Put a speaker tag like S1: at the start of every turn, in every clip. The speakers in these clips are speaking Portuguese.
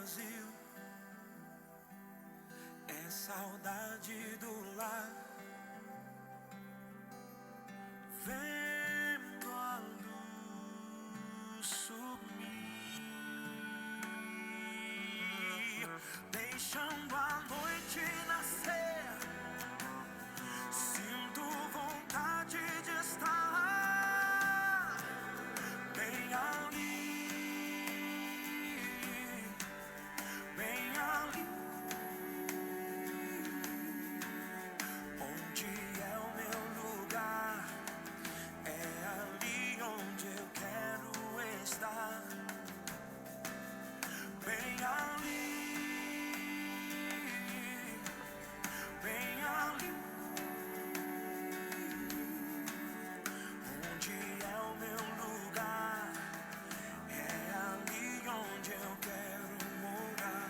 S1: vazio, é saudade do lar, vendo a luz sumir, deixando a noite nascer. Sinto vontade de estar bem ali, bem ali, onde é o meu lugar, é ali onde eu quero estar, bem ali, bem ali, onde é o meu lugar, é ali onde eu quero morar.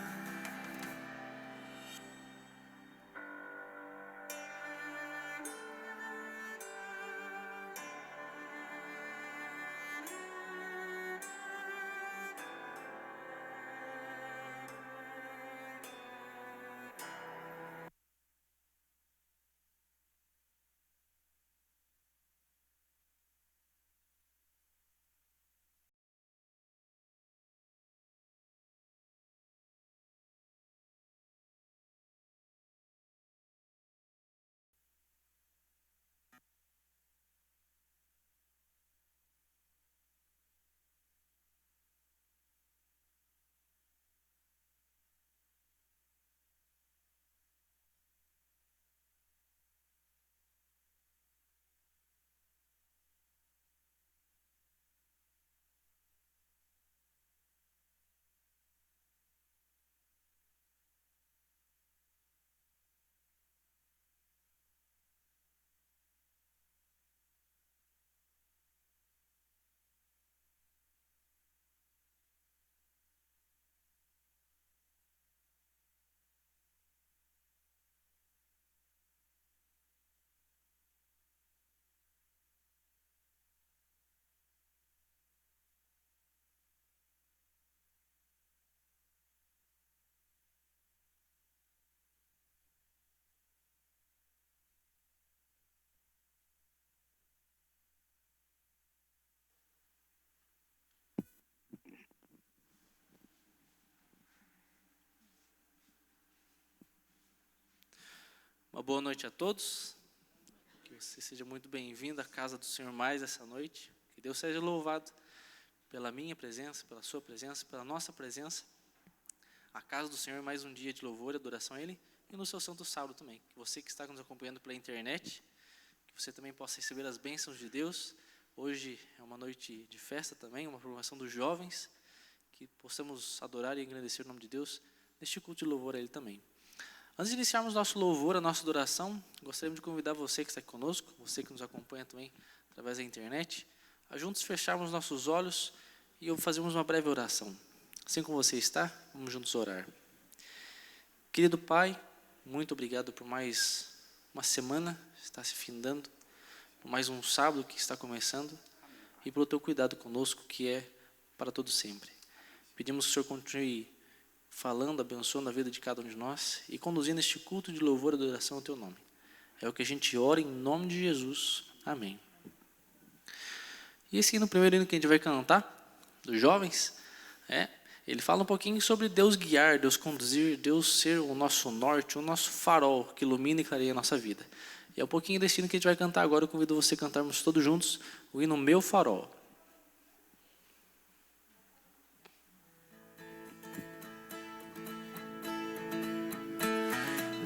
S2: Uma boa noite a todos, que você seja muito bem-vindo à casa do Senhor mais essa noite, que Deus seja louvado pela minha presença, pela sua presença, pela nossa presença, a casa do Senhor, mais um dia de louvor e adoração a Ele, e no seu santo sábado também, que você que está nos acompanhando pela internet, que você também possa receber as bênçãos de Deus. Hoje é uma noite de festa também, uma programação dos jovens, que possamos adorar e agradecer o nome de Deus neste culto de louvor a Ele também. Antes de iniciarmos nosso louvor, a nossa adoração, gostaríamos de convidar você que está aqui conosco, você que nos acompanha também através da internet, a juntos fecharmos nossos olhos e fazermos uma breve oração. Assim como você está, vamos juntos orar. Querido Pai, muito obrigado por mais uma semana que está se findando, por mais um sábado que está começando e pelo teu cuidado conosco, que é para todo sempre. Pedimos que o Senhor continue falando, abençoando a vida de cada um de nós e conduzindo este culto de louvor e adoração ao teu nome. É o que a gente ora em nome de Jesus. Amém. E esse no primeiro hino que a gente vai cantar, dos jovens, ele fala um pouquinho sobre Deus guiar, Deus conduzir, Deus ser o nosso norte, o nosso farol que ilumina e clareia a nossa vida. E é um pouquinho desse hino que a gente vai cantar agora. Eu convido você a cantarmos todos juntos o hino Meu Farol.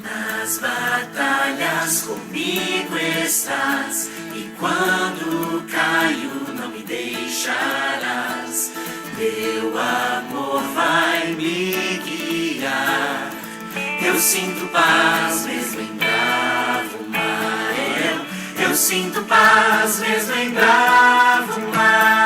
S3: Nas batalhas comigo estás, e quando caio não me deixarás. Teu amor vai me guiar. Eu sinto paz mesmo em bravo mar. Eu sinto paz mesmo em bravo mar.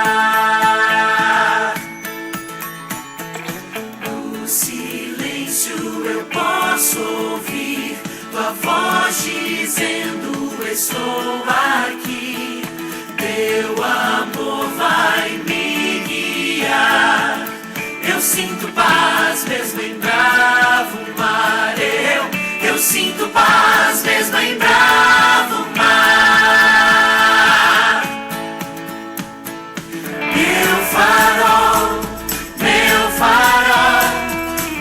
S3: No silêncio eu posso ouvir tua voz dizendo: estou aqui. Teu amor vai me guiar. Eu sinto sinto paz mesmo em bravo mar. Eu sinto paz mesmo em bravo mar. Meu farol,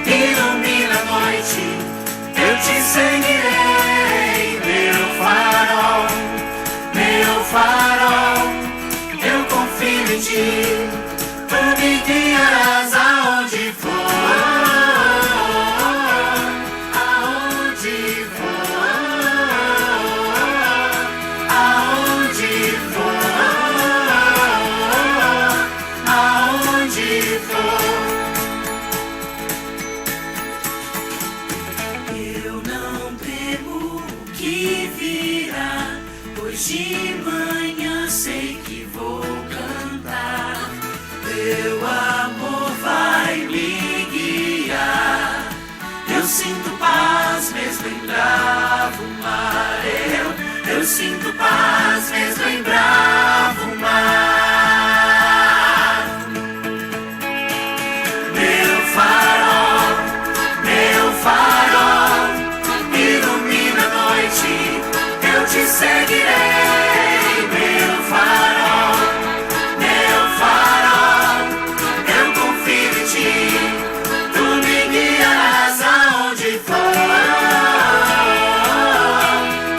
S3: ilumina a noite, eu te seguirei. Meu farol, eu confio em ti, tu me guiarás aonde for, aonde for, aonde for, aonde for. Eu não temo o que virá, pois de manhã sei que vou cantar. Teu amor vai me guiar. Eu sinto paz mesmo em bravo mar. Eu sinto paz mesmo em bravo mar. Meu farol, ilumina a noite, eu te seguirei. Meu farol, eu confio em ti, tu me guiarás aonde for,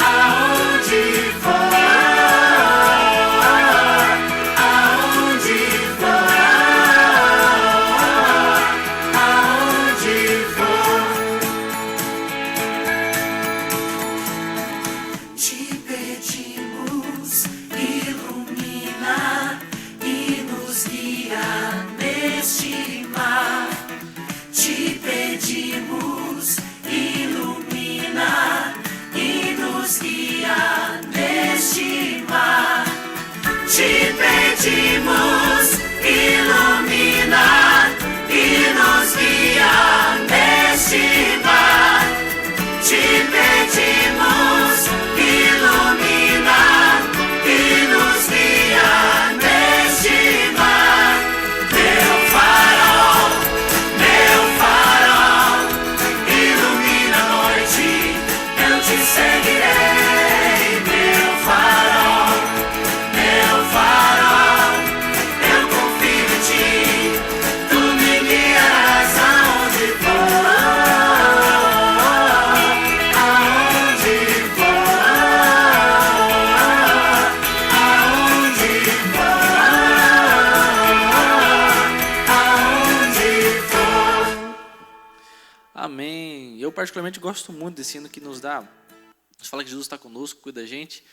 S3: aonde for, aonde for, aonde for. Te pedimos, ilumina e nos guia neste mar. Te pedimos, ilumina e nos guia neste mar. Te pedimos, ilumina e nos guia neste mar. Te pedimos, ilumina e nos guia neste mar. Meu farol, ilumina a noite, eu te seguirei. Meu farol, eu confio em ti, tu me guiarás aonde for, aonde for, aonde for, aonde for.
S2: Amém. Eu particularmente gosto muito desse hino que nos fala que Jesus está conosco, cuida da gente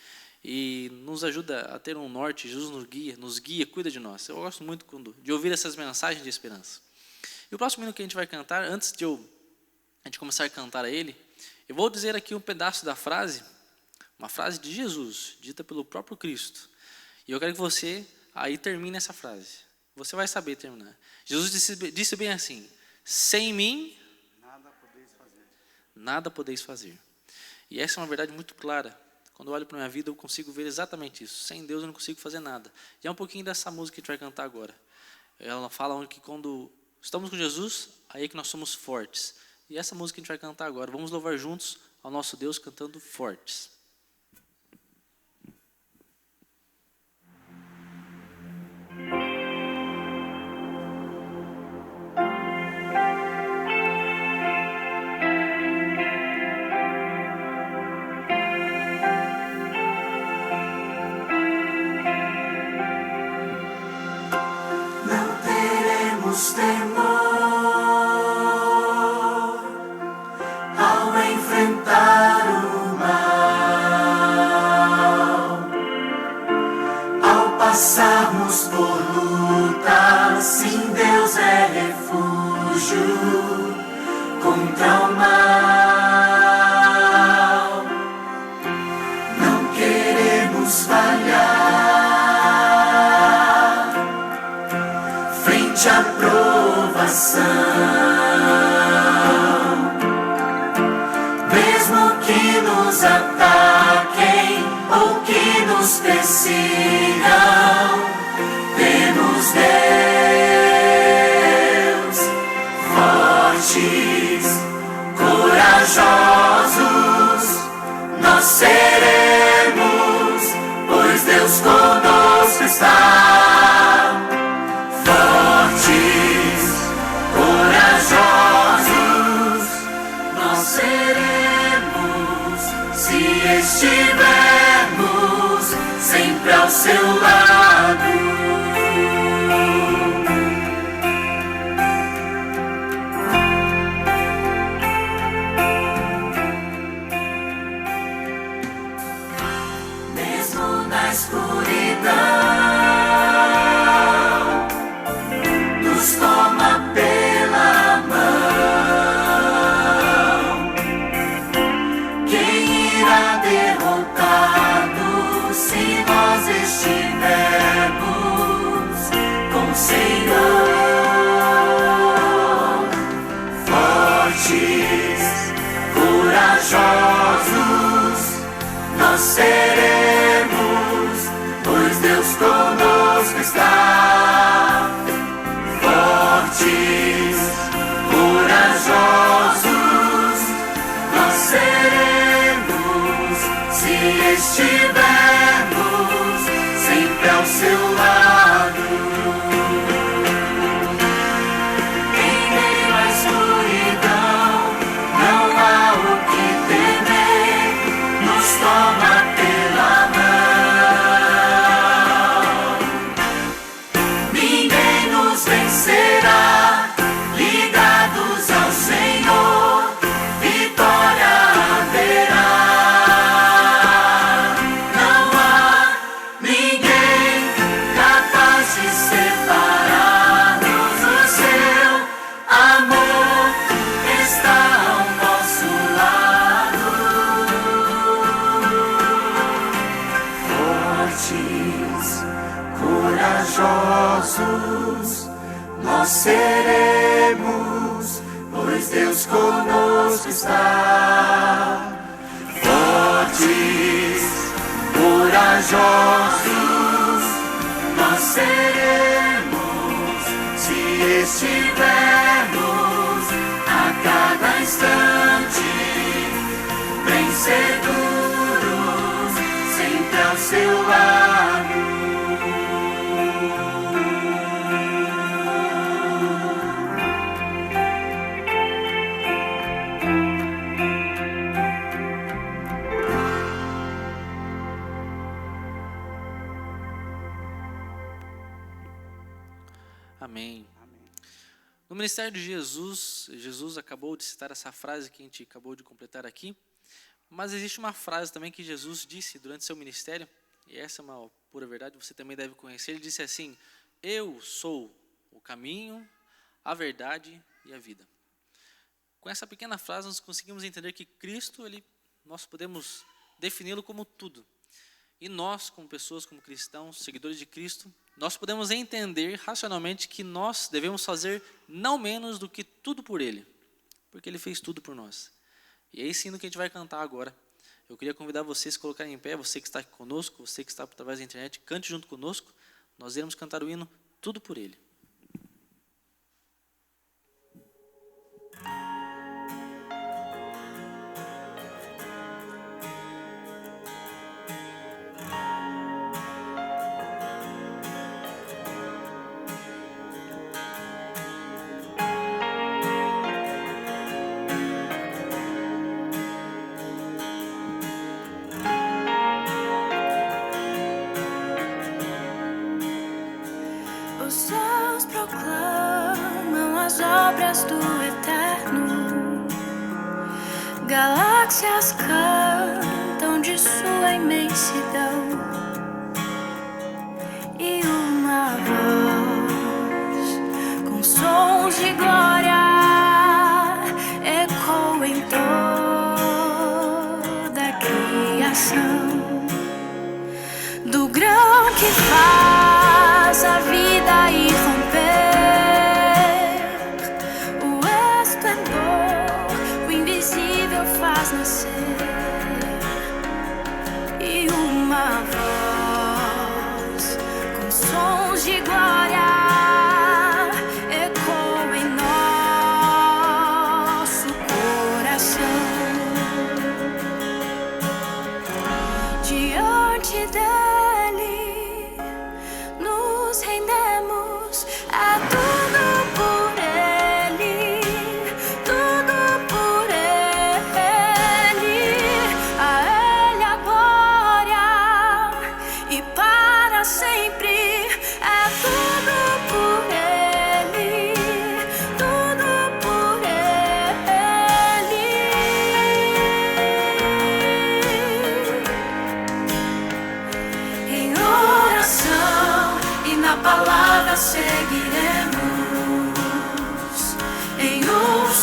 S2: e nos ajuda a ter um norte. Jesus nos guia, cuida de nós. Eu gosto muito de ouvir essas mensagens de esperança. E o próximo hino que a gente vai cantar, antes de a gente começar a cantar a ele, eu vou dizer aqui um pedaço da frase, uma frase de Jesus, dita pelo próprio Cristo. E eu quero que você aí termine essa frase. Você vai saber terminar. Jesus disse bem assim: sem mim nada podeis fazer. E essa é uma verdade muito clara. Quando eu olho para a minha vida, eu consigo ver exatamente isso. Sem Deus eu não consigo fazer nada. E é um pouquinho dessa música que a gente vai cantar agora. Ela fala que quando estamos com Jesus, aí é que nós somos fortes. E essa música que a gente vai cantar agora, vamos louvar juntos ao nosso Deus cantando fortes.
S3: Temor ao enfrentar o mal, ao passarmos por lutas, sim, Deus é refúgio contra o mal. Não queremos falhar frente à provação, mesmo que nos ataquem ou que nos persigam, temos Deus fortes, corajosos, nós seremos, pois Deus conosco está. Fortes, corajosos, nós seremos, se estivermos sempre ao seu lado. Nós seremos, pois Deus conosco está. Fortes, corajosos, nós seremos, se estivermos sempre ao seu lado. Nós seremos, pois Deus conosco está. Fortes, corajosos, nós seremos, se estivermos a cada instante bem seguros, sempre ao seu lado.
S2: Amém. No ministério de Jesus, Jesus acabou de citar essa frase que a gente acabou de completar aqui, mas existe uma frase também que Jesus disse durante seu ministério, e essa é uma pura verdade, você também deve conhecer. Ele disse assim: eu sou o caminho, a verdade e a vida. Com essa pequena frase nós conseguimos entender que Cristo, nós podemos defini-lo como tudo. E nós, como pessoas, como cristãos, seguidores de Cristo, nós podemos entender racionalmente que nós devemos fazer não menos do que tudo por Ele, porque Ele fez tudo por nós. E é esse hino que a gente vai cantar agora. Eu queria convidar vocês a se colocarem em pé, você que está aqui conosco, você que está através da internet, cante junto conosco. Nós iremos cantar o hino Tudo por Ele.
S4: Os céus proclamam as obras do Eterno, galáxias cantam de sua imensidão, e uma voz com sons de glória ecoa em toda a criação, do grão que faz a vida irromper, o esplendor, o invisível faz nascer, e uma voz com sons de glória ecoa em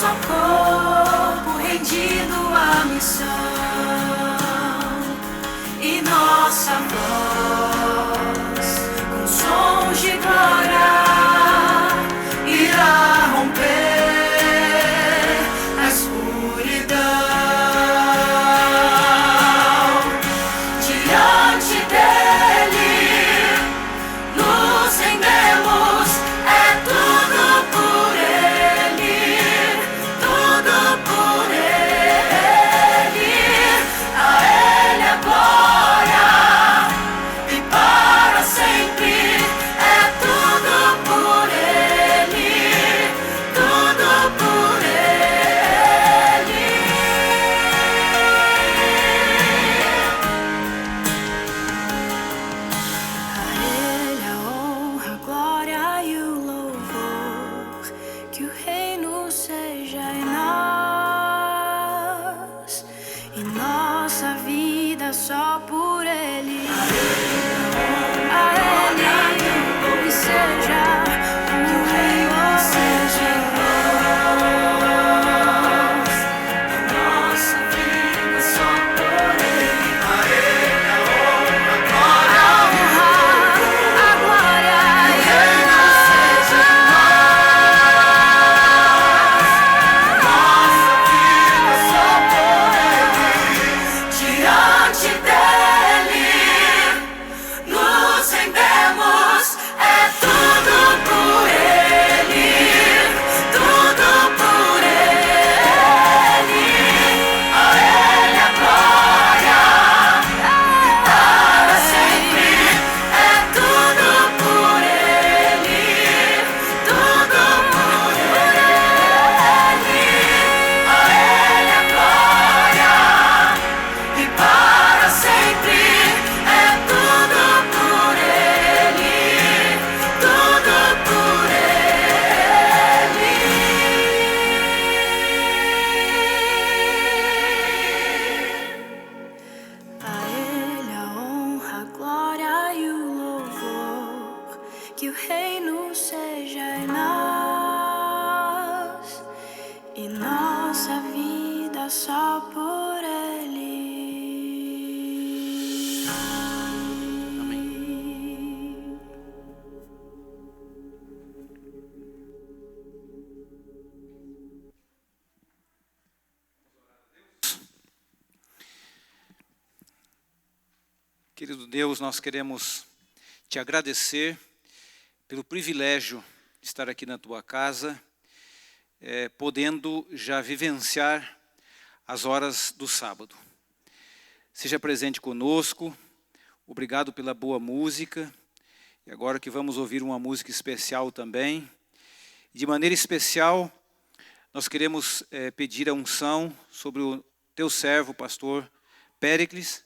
S4: só corpo rendido à missão, e nossa voz com sons de glória irá romper a escuridão. Diante dele nos rendemos, é tudo por ele, tudo por ele. A ele a glória e para sempre, é tudo por ele, tudo por ele. A ele a honra, a glória e o louvor, que o reino seja em nós e nossa vida só por ele. A ele e seja que o reino seja em nós e nossa vida só por ele. A ele a honra, a glória e o reino seja em nós, nossa vida só por ele. Diante dele nos rendemos, é tudo por ele, tudo por ele. A ele a glória para sempre, é tudo por ele, tudo por ele. A ele a glória e para sempre, é tudo por ele, tudo por ele. A ele a honra, a glória e o louvor, que o reino seja em nós e nossa vida só por ele.
S2: Amém.
S5: Querido Deus, nós queremos te agradecer pelo privilégio de estar aqui na tua casa, podendo já vivenciar as horas do sábado. Seja presente conosco, obrigado pela boa música, e agora que vamos ouvir uma música especial também. De maneira especial, nós queremos pedir a unção sobre o teu servo, pastor Péricles,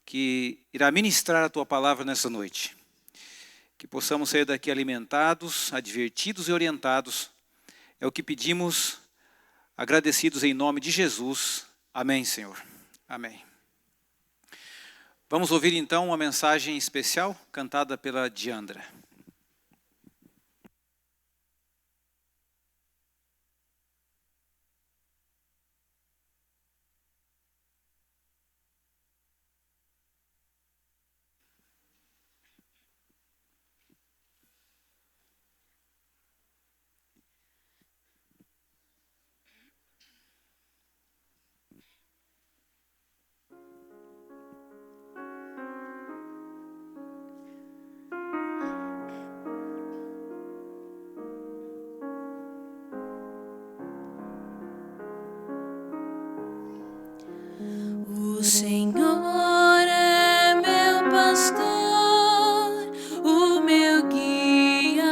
S5: que irá ministrar a tua palavra nessa noite. Que possamos sair daqui alimentados, advertidos e orientados. É o que pedimos, agradecidos em nome de Jesus. Amém, Senhor. Amém. Vamos ouvir então uma mensagem especial cantada pela Diandra.
S4: O Senhor é meu pastor, o meu guia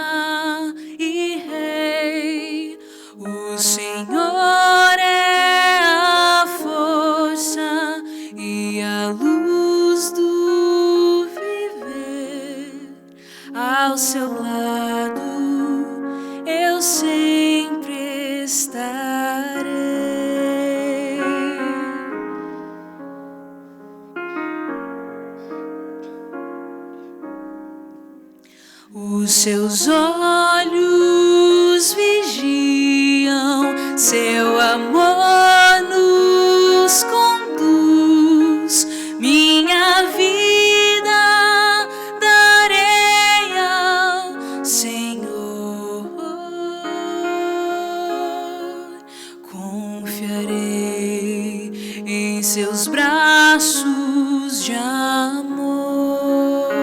S4: e rei. O Senhor é a força e a luz do viver. Ao seu lado eu sempre estarei. Os seus olhos vigiam Seu amor nos conduz, minha vida darei ao Senhor. Confiarei em seus braços de amor.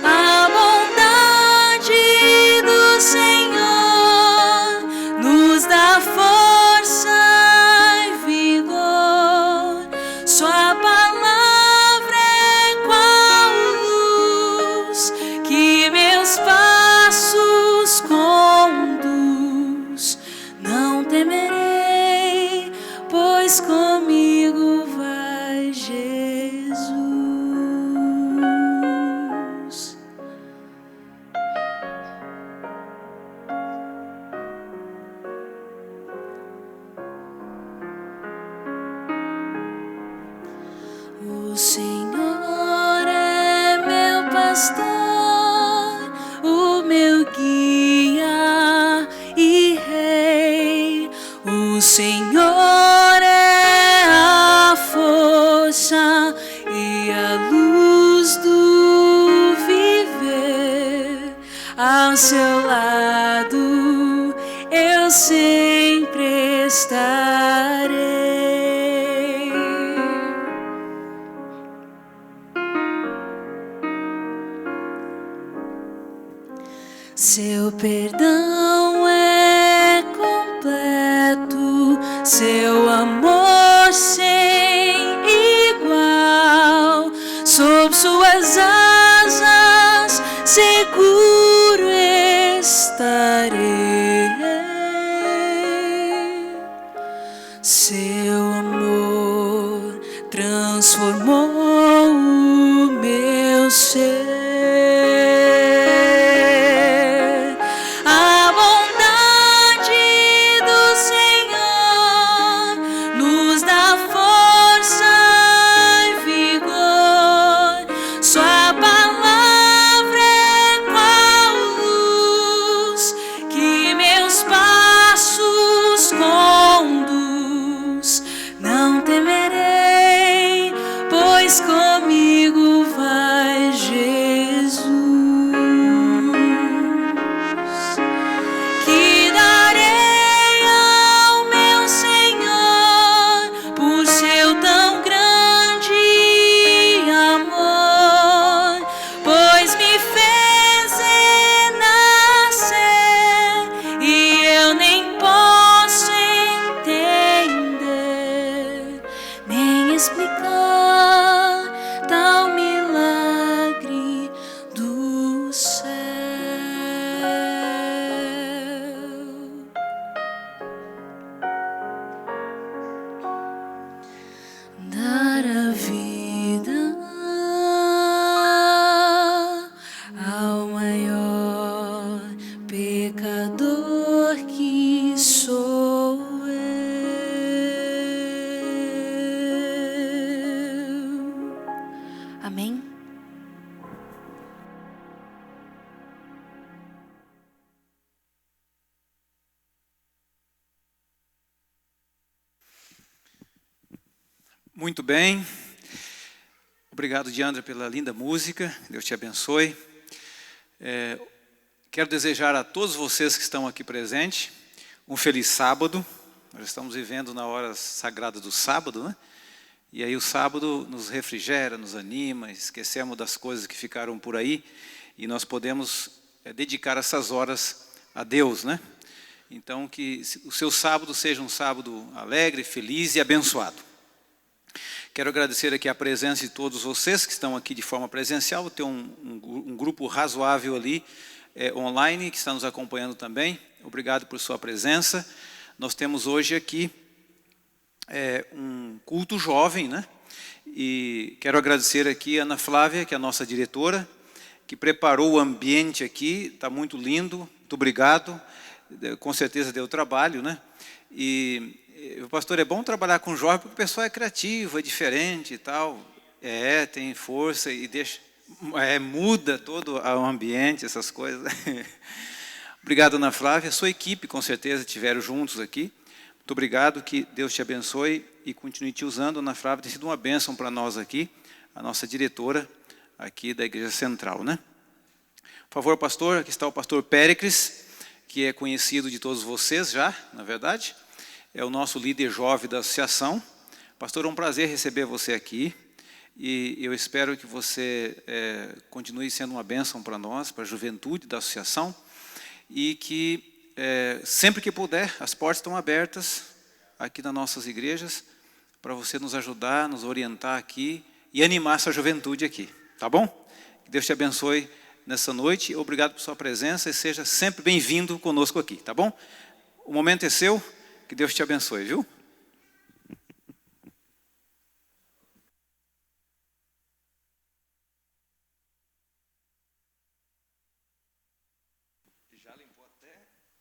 S4: A bondade do Senhor nos dá força e vigor. Sua palavra é qual luz que meus passos conduz. Não temerei, pois comigo vai Jesus. O Senhor é meu pastor, o meu guia e rei. O Senhor é a força e a luz do viver. Ao seu lado eu sempre estarei. Seu perdão é completo, seu amor sem igual. Sob suas asas seguro estarei. Seu amor transformou o meu ser. A bondade do Senhor nos dá força e vigor. Sua palavra é qual luz que meus passos conduz. Não temerei, pois comigo vai Jesus. Que darei ao meu Senhor por seu tão grande amor, pois me fez renascer e eu nem posso entender, nem explicar tal milagre do céu. Dar a vida ao maior pecador que sou eu. Amém?
S5: Muito bem. Obrigado, Diandra, pela linda música. Deus te abençoe. Quero desejar a todos vocês que estão aqui presentes um feliz sábado. Nós estamos vivendo na hora sagrada do sábado, né? E aí o sábado nos refrigera, nos anima, esquecemos das coisas que ficaram por aí e nós podemos dedicar essas horas a Deus, né? Então que o seu sábado seja um sábado alegre, feliz e abençoado. Quero agradecer aqui a presença de todos vocês que estão aqui de forma presencial. Tem um grupo razoável ali, online, que está nos acompanhando também. Obrigado por sua presença. Nós temos hoje aqui um culto jovem, né? E quero agradecer aqui a Ana Flávia, que é a nossa diretora, que preparou o ambiente aqui. Está muito lindo, muito obrigado. Com certeza deu trabalho, né? E pastor, é bom trabalhar com jovem porque o pessoal é criativo, é diferente e tal. Tem força e deixa, muda todo o ambiente, essas coisas. Obrigado, Ana Flávia. Sua equipe, com certeza, estiveram juntos aqui. Muito obrigado, que Deus te abençoe e continue te usando. Ana Flávia tem sido uma bênção para nós aqui, a nossa diretora aqui da Igreja Central, né? Por favor, pastor, aqui está o pastor Péricles, que é conhecido de todos vocês já, na verdade. É o nosso líder jovem da associação. Pastor, é um prazer receber você aqui. E eu espero que você continue sendo uma bênção para nós, para a juventude da associação. E que sempre que puder, as portas estão abertas aqui nas nossas igrejas para você nos ajudar, nos orientar aqui e animar essa juventude aqui, tá bom? Que Deus te abençoe nessa noite. Obrigado por sua presença e seja sempre bem-vindo conosco aqui, tá bom? O momento é seu, que Deus te abençoe, viu?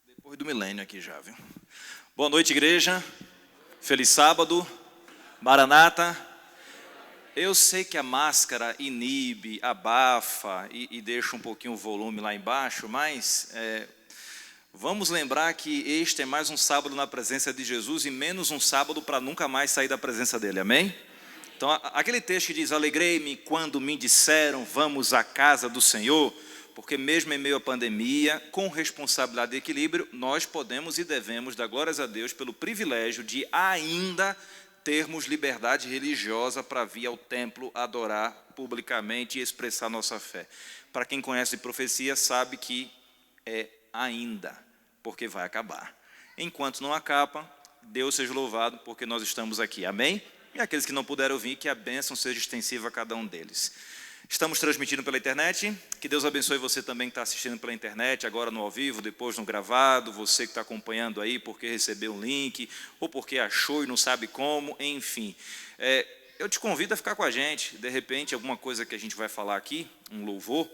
S6: Depois do milênio aqui já, viu? Boa noite, igreja. Feliz sábado. Maranata. Eu sei que a máscara inibe, abafa e deixa um pouquinho o volume lá embaixo, mas vamos lembrar que este é mais um sábado na presença de Jesus e menos um sábado para nunca mais sair da presença dele, amém? Então, aquele texto que diz, alegrei-me quando me disseram, vamos à casa do Senhor, porque mesmo em meio à pandemia, com responsabilidade e equilíbrio, nós podemos e devemos dar glórias a Deus pelo privilégio de ainda termos liberdade religiosa para vir ao templo adorar publicamente e expressar nossa fé. Para quem conhece profecia, sabe que é ainda, porque vai acabar. Enquanto não acaba, Deus seja louvado, porque nós estamos aqui, amém? E aqueles que não puderam vir, que a bênção seja extensiva a cada um deles. Estamos transmitindo pela internet, que Deus abençoe você também que está assistindo pela internet, agora no ao vivo, depois no gravado, você que está acompanhando aí porque recebeu um link, ou porque achou e não sabe como, enfim. Eu te convido a ficar com a gente, de repente alguma coisa que a gente vai falar aqui, um louvor,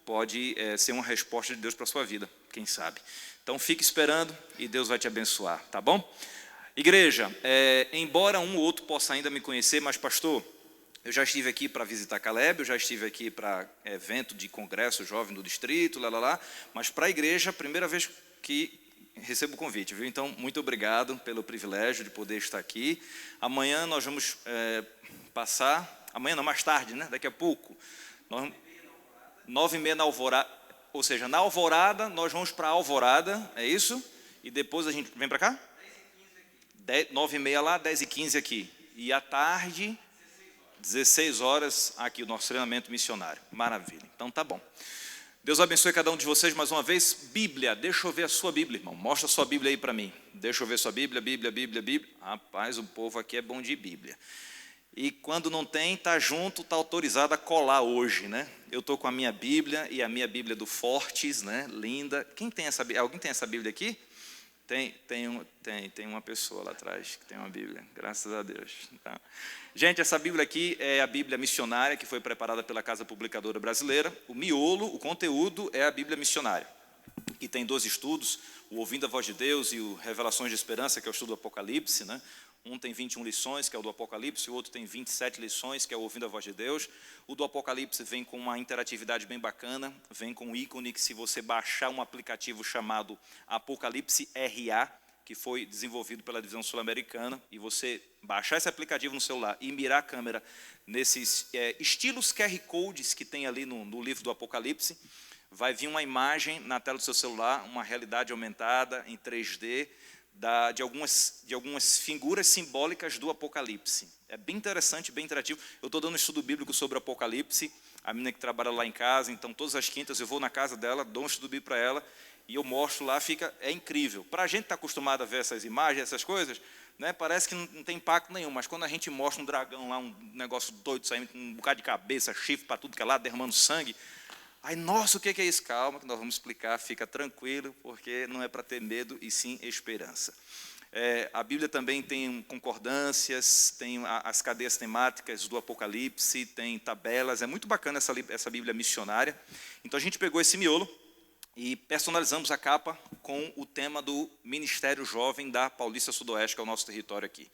S6: pode ser uma resposta de Deus para a sua vida, quem sabe. Então fique esperando e Deus vai te abençoar, tá bom? Igreja, embora um ou outro possa ainda me conhecer, mas pastor, eu já estive aqui para visitar Caleb, eu já estive aqui para evento de congresso jovem do distrito, mas para a igreja, primeira vez que recebo o convite, viu? Então, muito obrigado pelo privilégio de poder estar aqui. Amanhã nós vamos passar, amanhã não, mais tarde, né? Daqui a pouco, 9h30 na Alvorada, ou seja, na Alvorada nós vamos para a Alvorada, é isso? E depois a gente vem para cá? 9h30 lá, 10h15 aqui. E à tarde, 16 horas aqui, o nosso treinamento missionário. Maravilha. Então tá bom. Deus abençoe cada um de vocês mais uma vez. Bíblia, deixa eu ver a sua Bíblia, irmão. Mostra a sua Bíblia aí para mim. Deixa eu ver a sua Bíblia, Bíblia. Rapaz, o povo aqui é bom de Bíblia. E quando não tem, tá junto, tá autorizado a colar hoje, né? Eu tô com a minha Bíblia e a minha Bíblia do Fortes, né? Linda. Quem tem essa Bíblia? Alguém tem essa Bíblia aqui? Tem uma pessoa lá atrás que tem uma Bíblia, graças a Deus. Tá? Gente, essa Bíblia aqui é a Bíblia missionária que foi preparada pela Casa Publicadora Brasileira. O miolo, o conteúdo é a Bíblia missionária. E tem 2 estudos, o Ouvindo a Voz de Deus e o Revelações de Esperança, que é o estudo do Apocalipse, né? Um tem 21 lições, que é o do Apocalipse, o outro tem 27 lições, que é o Ouvindo a Voz de Deus. O do Apocalipse vem com uma interatividade bem bacana, vem com um ícone que, se você baixar um aplicativo chamado Apocalipse RA, que foi desenvolvido pela divisão sul-americana, e você baixar esse aplicativo no celular e mirar a câmera nesses estilos QR Codes que tem ali no livro do Apocalipse, vai vir uma imagem na tela do seu celular, uma realidade aumentada em 3D, de algumas figuras simbólicas do Apocalipse. É bem interessante, bem interativo. Eu estou dando um estudo bíblico sobre o Apocalipse, a menina que trabalha lá em casa, então todas as quintas eu vou na casa dela, dou um estudo bíblico para ela, e eu mostro lá, é incrível. Para a gente estar acostumado a ver essas imagens, essas coisas, né, parece que não tem impacto nenhum, mas quando a gente mostra um dragão lá, um negócio doido saindo com um bocado de cabeça, chifre para tudo que é lá, derramando sangue, aí, nossa, o que é isso? Calma, que nós vamos explicar, fica tranquilo, porque não é para ter medo, e sim esperança. A Bíblia também tem concordâncias, tem as cadeias temáticas do Apocalipse, tem tabelas, é muito bacana essa Bíblia missionária. Então, a gente pegou esse miolo e personalizamos a capa com o tema do Ministério Jovem da Paulista Sudoeste, que é o nosso território aqui.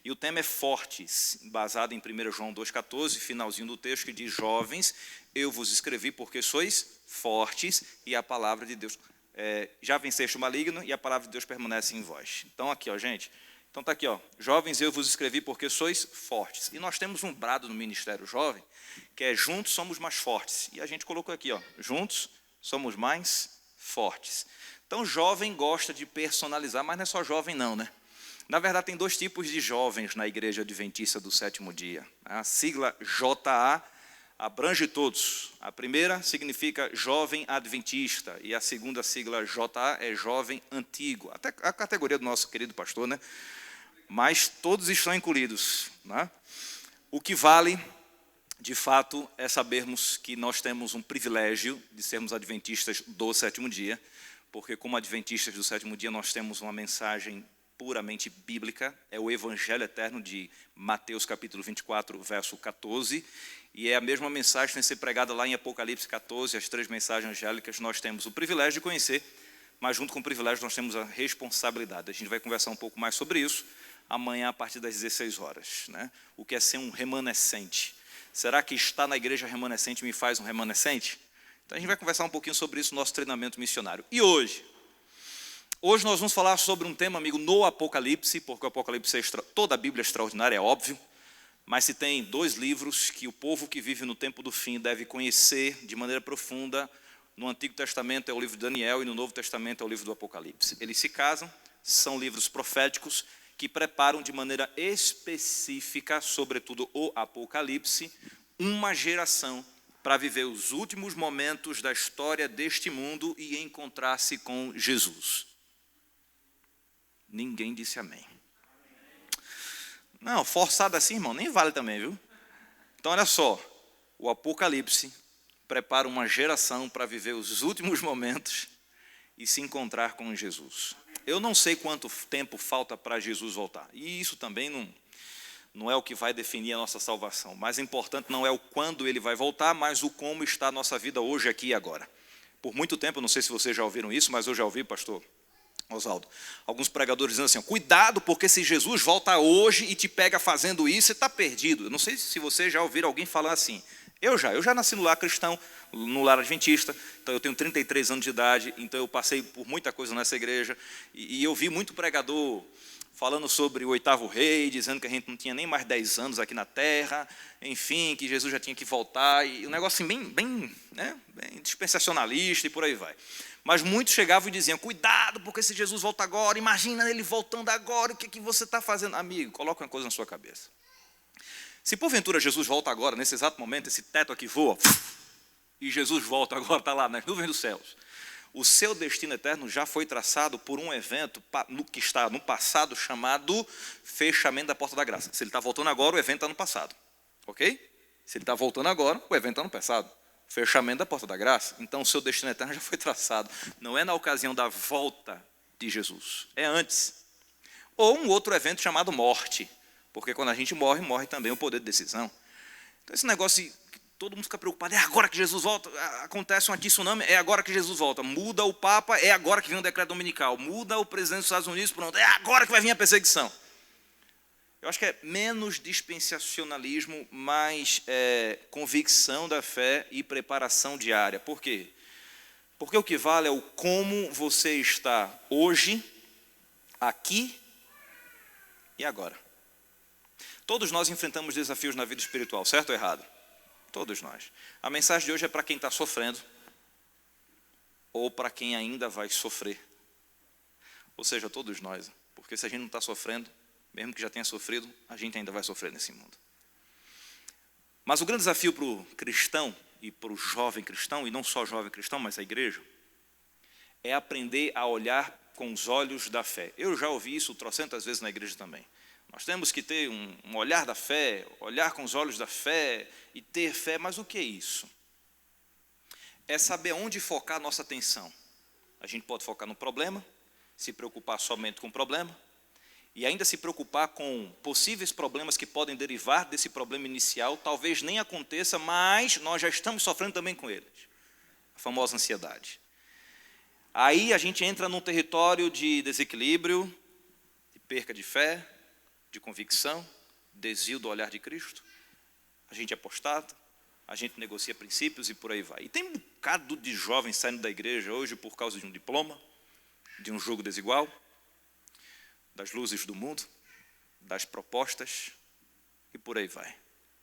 S6: E o tema é Fortes, basado em 1 João 2,14, finalzinho do texto, que diz: Jovens, eu vos escrevi porque sois fortes e a palavra de Deus. já venceste o maligno e a palavra de Deus permanece em vós. Então aqui, ó, gente. Então está aqui, ó. Jovens, eu vos escrevi porque sois fortes. E nós temos um brado no Ministério Jovem, que é juntos somos mais fortes. E a gente colocou aqui, ó. Juntos somos mais fortes. Então jovem gosta de personalizar, mas não é só jovem não, né? Na verdade tem 2 tipos de jovens na Igreja Adventista do Sétimo Dia. A sigla JA abrange todos. A primeira significa jovem adventista e a segunda sigla JA é jovem antigo. Até a categoria do nosso querido pastor, né? Mas todos estão incluídos, né? O que vale, de fato, é sabermos que nós temos um privilégio de sermos adventistas do Sétimo Dia, porque como adventistas do Sétimo Dia nós temos uma mensagem puramente bíblica, é o Evangelho Eterno de Mateus capítulo 24, verso 14, e é a mesma mensagem que tem que ser pregada lá em Apocalipse 14, as 3 mensagens angélicas. Nós temos o privilégio de conhecer, mas junto com o privilégio nós temos a responsabilidade. A gente vai conversar um pouco mais sobre isso amanhã a partir das 16 horas. Né? O que é ser um remanescente? Será que estar na igreja remanescente me faz um remanescente? Então a gente vai conversar um pouquinho sobre isso no nosso treinamento missionário. E hoje nós vamos falar sobre um tema, amigo, no Apocalipse, porque o Apocalipse toda a Bíblia é extraordinária, é óbvio, mas se tem 2 livros que o povo que vive no tempo do fim deve conhecer de maneira profunda. No Antigo Testamento é o livro de Daniel e no Novo Testamento é o livro do Apocalipse. Eles se casam, são livros proféticos que preparam de maneira específica, sobretudo o Apocalipse, uma geração para viver os últimos momentos da história deste mundo e encontrar-se com Jesus. Ninguém disse amém. Não, forçado assim, irmão, nem vale também, viu? Então, olha só, o Apocalipse prepara uma geração para viver os últimos momentos e se encontrar com Jesus. Eu não sei quanto tempo falta para Jesus voltar. E isso também não é o que vai definir a nossa salvação. O mais importante não é o quando ele vai voltar, mas o como está a nossa vida hoje, aqui e agora. Por muito tempo, não sei se vocês já ouviram isso, mas eu já ouvi, pastor Oswaldo, alguns pregadores dizendo assim, cuidado, porque se Jesus volta hoje e te pega fazendo isso, você está perdido. Eu não sei se vocês já ouviram alguém falar assim. Eu já nasci no lar cristão, no lar adventista, então eu tenho 33 anos de idade, então eu passei por muita coisa nessa igreja, e eu vi muito pregador falando sobre o 8º rei, dizendo que a gente não tinha nem mais 10 anos aqui na terra, enfim, que Jesus já tinha que voltar, e um negócio assim, bem dispensacionalista e por aí vai. Mas muitos chegavam e diziam, cuidado, porque se Jesus volta agora, imagina ele voltando agora, o que você está fazendo? Amigo, coloca uma coisa na sua cabeça. Se porventura Jesus volta agora, nesse exato momento, esse teto aqui voa, e Jesus volta agora, está lá nas nuvens dos céus, o seu destino eterno já foi traçado por um evento que está no passado chamado fechamento da porta da graça. Se ele está voltando agora, o evento está no passado. Ok? Se ele está voltando agora, o evento está no passado. Fechamento da porta da graça. Então o seu destino eterno já foi traçado. Não é na ocasião da volta de Jesus. É antes. Ou um outro evento chamado morte. Porque quando a gente morre, morre também o poder de decisão. Então esse negócio... Todo mundo fica preocupado, é agora que Jesus volta, acontece um tsunami, é agora que Jesus volta, muda o Papa, é agora que vem o decreto dominical, muda o presidente dos Estados Unidos, pronto, é agora que vai vir a perseguição. Eu acho que é menos dispensacionalismo, mais convicção da fé e preparação diária. Por quê? Porque o que vale é o como você está hoje, aqui e agora. Todos nós enfrentamos desafios na vida espiritual, certo ou errado? Todos nós. A mensagem de hoje é para quem está sofrendo ou para quem ainda vai sofrer. Ou seja, todos nós. Porque se a gente não está sofrendo, mesmo que já tenha sofrido, a gente ainda vai sofrer nesse mundo. Mas o grande desafio para o cristão e para o jovem cristão, e não só jovem cristão, mas a igreja, é aprender a olhar com os olhos da fé. Eu já ouvi isso trocentas vezes na igreja também. Nós temos que ter um olhar da fé, olhar com os olhos da fé e ter fé, mas o que é isso? É saber onde focar a nossa atenção. A gente pode focar no problema, se preocupar somente com o problema, e ainda se preocupar com possíveis problemas que podem derivar desse problema inicial, talvez nem aconteça, mas nós já estamos sofrendo também com eles. A famosa ansiedade. Aí a gente entra num território de desequilíbrio, de perca de fé, de convicção, desvio do olhar de Cristo. A gente apostata, a gente negocia princípios e por aí vai. E tem um bocado de jovens saindo da igreja hoje por causa de um diploma, de um jogo desigual, das luzes do mundo, das propostas e por aí vai.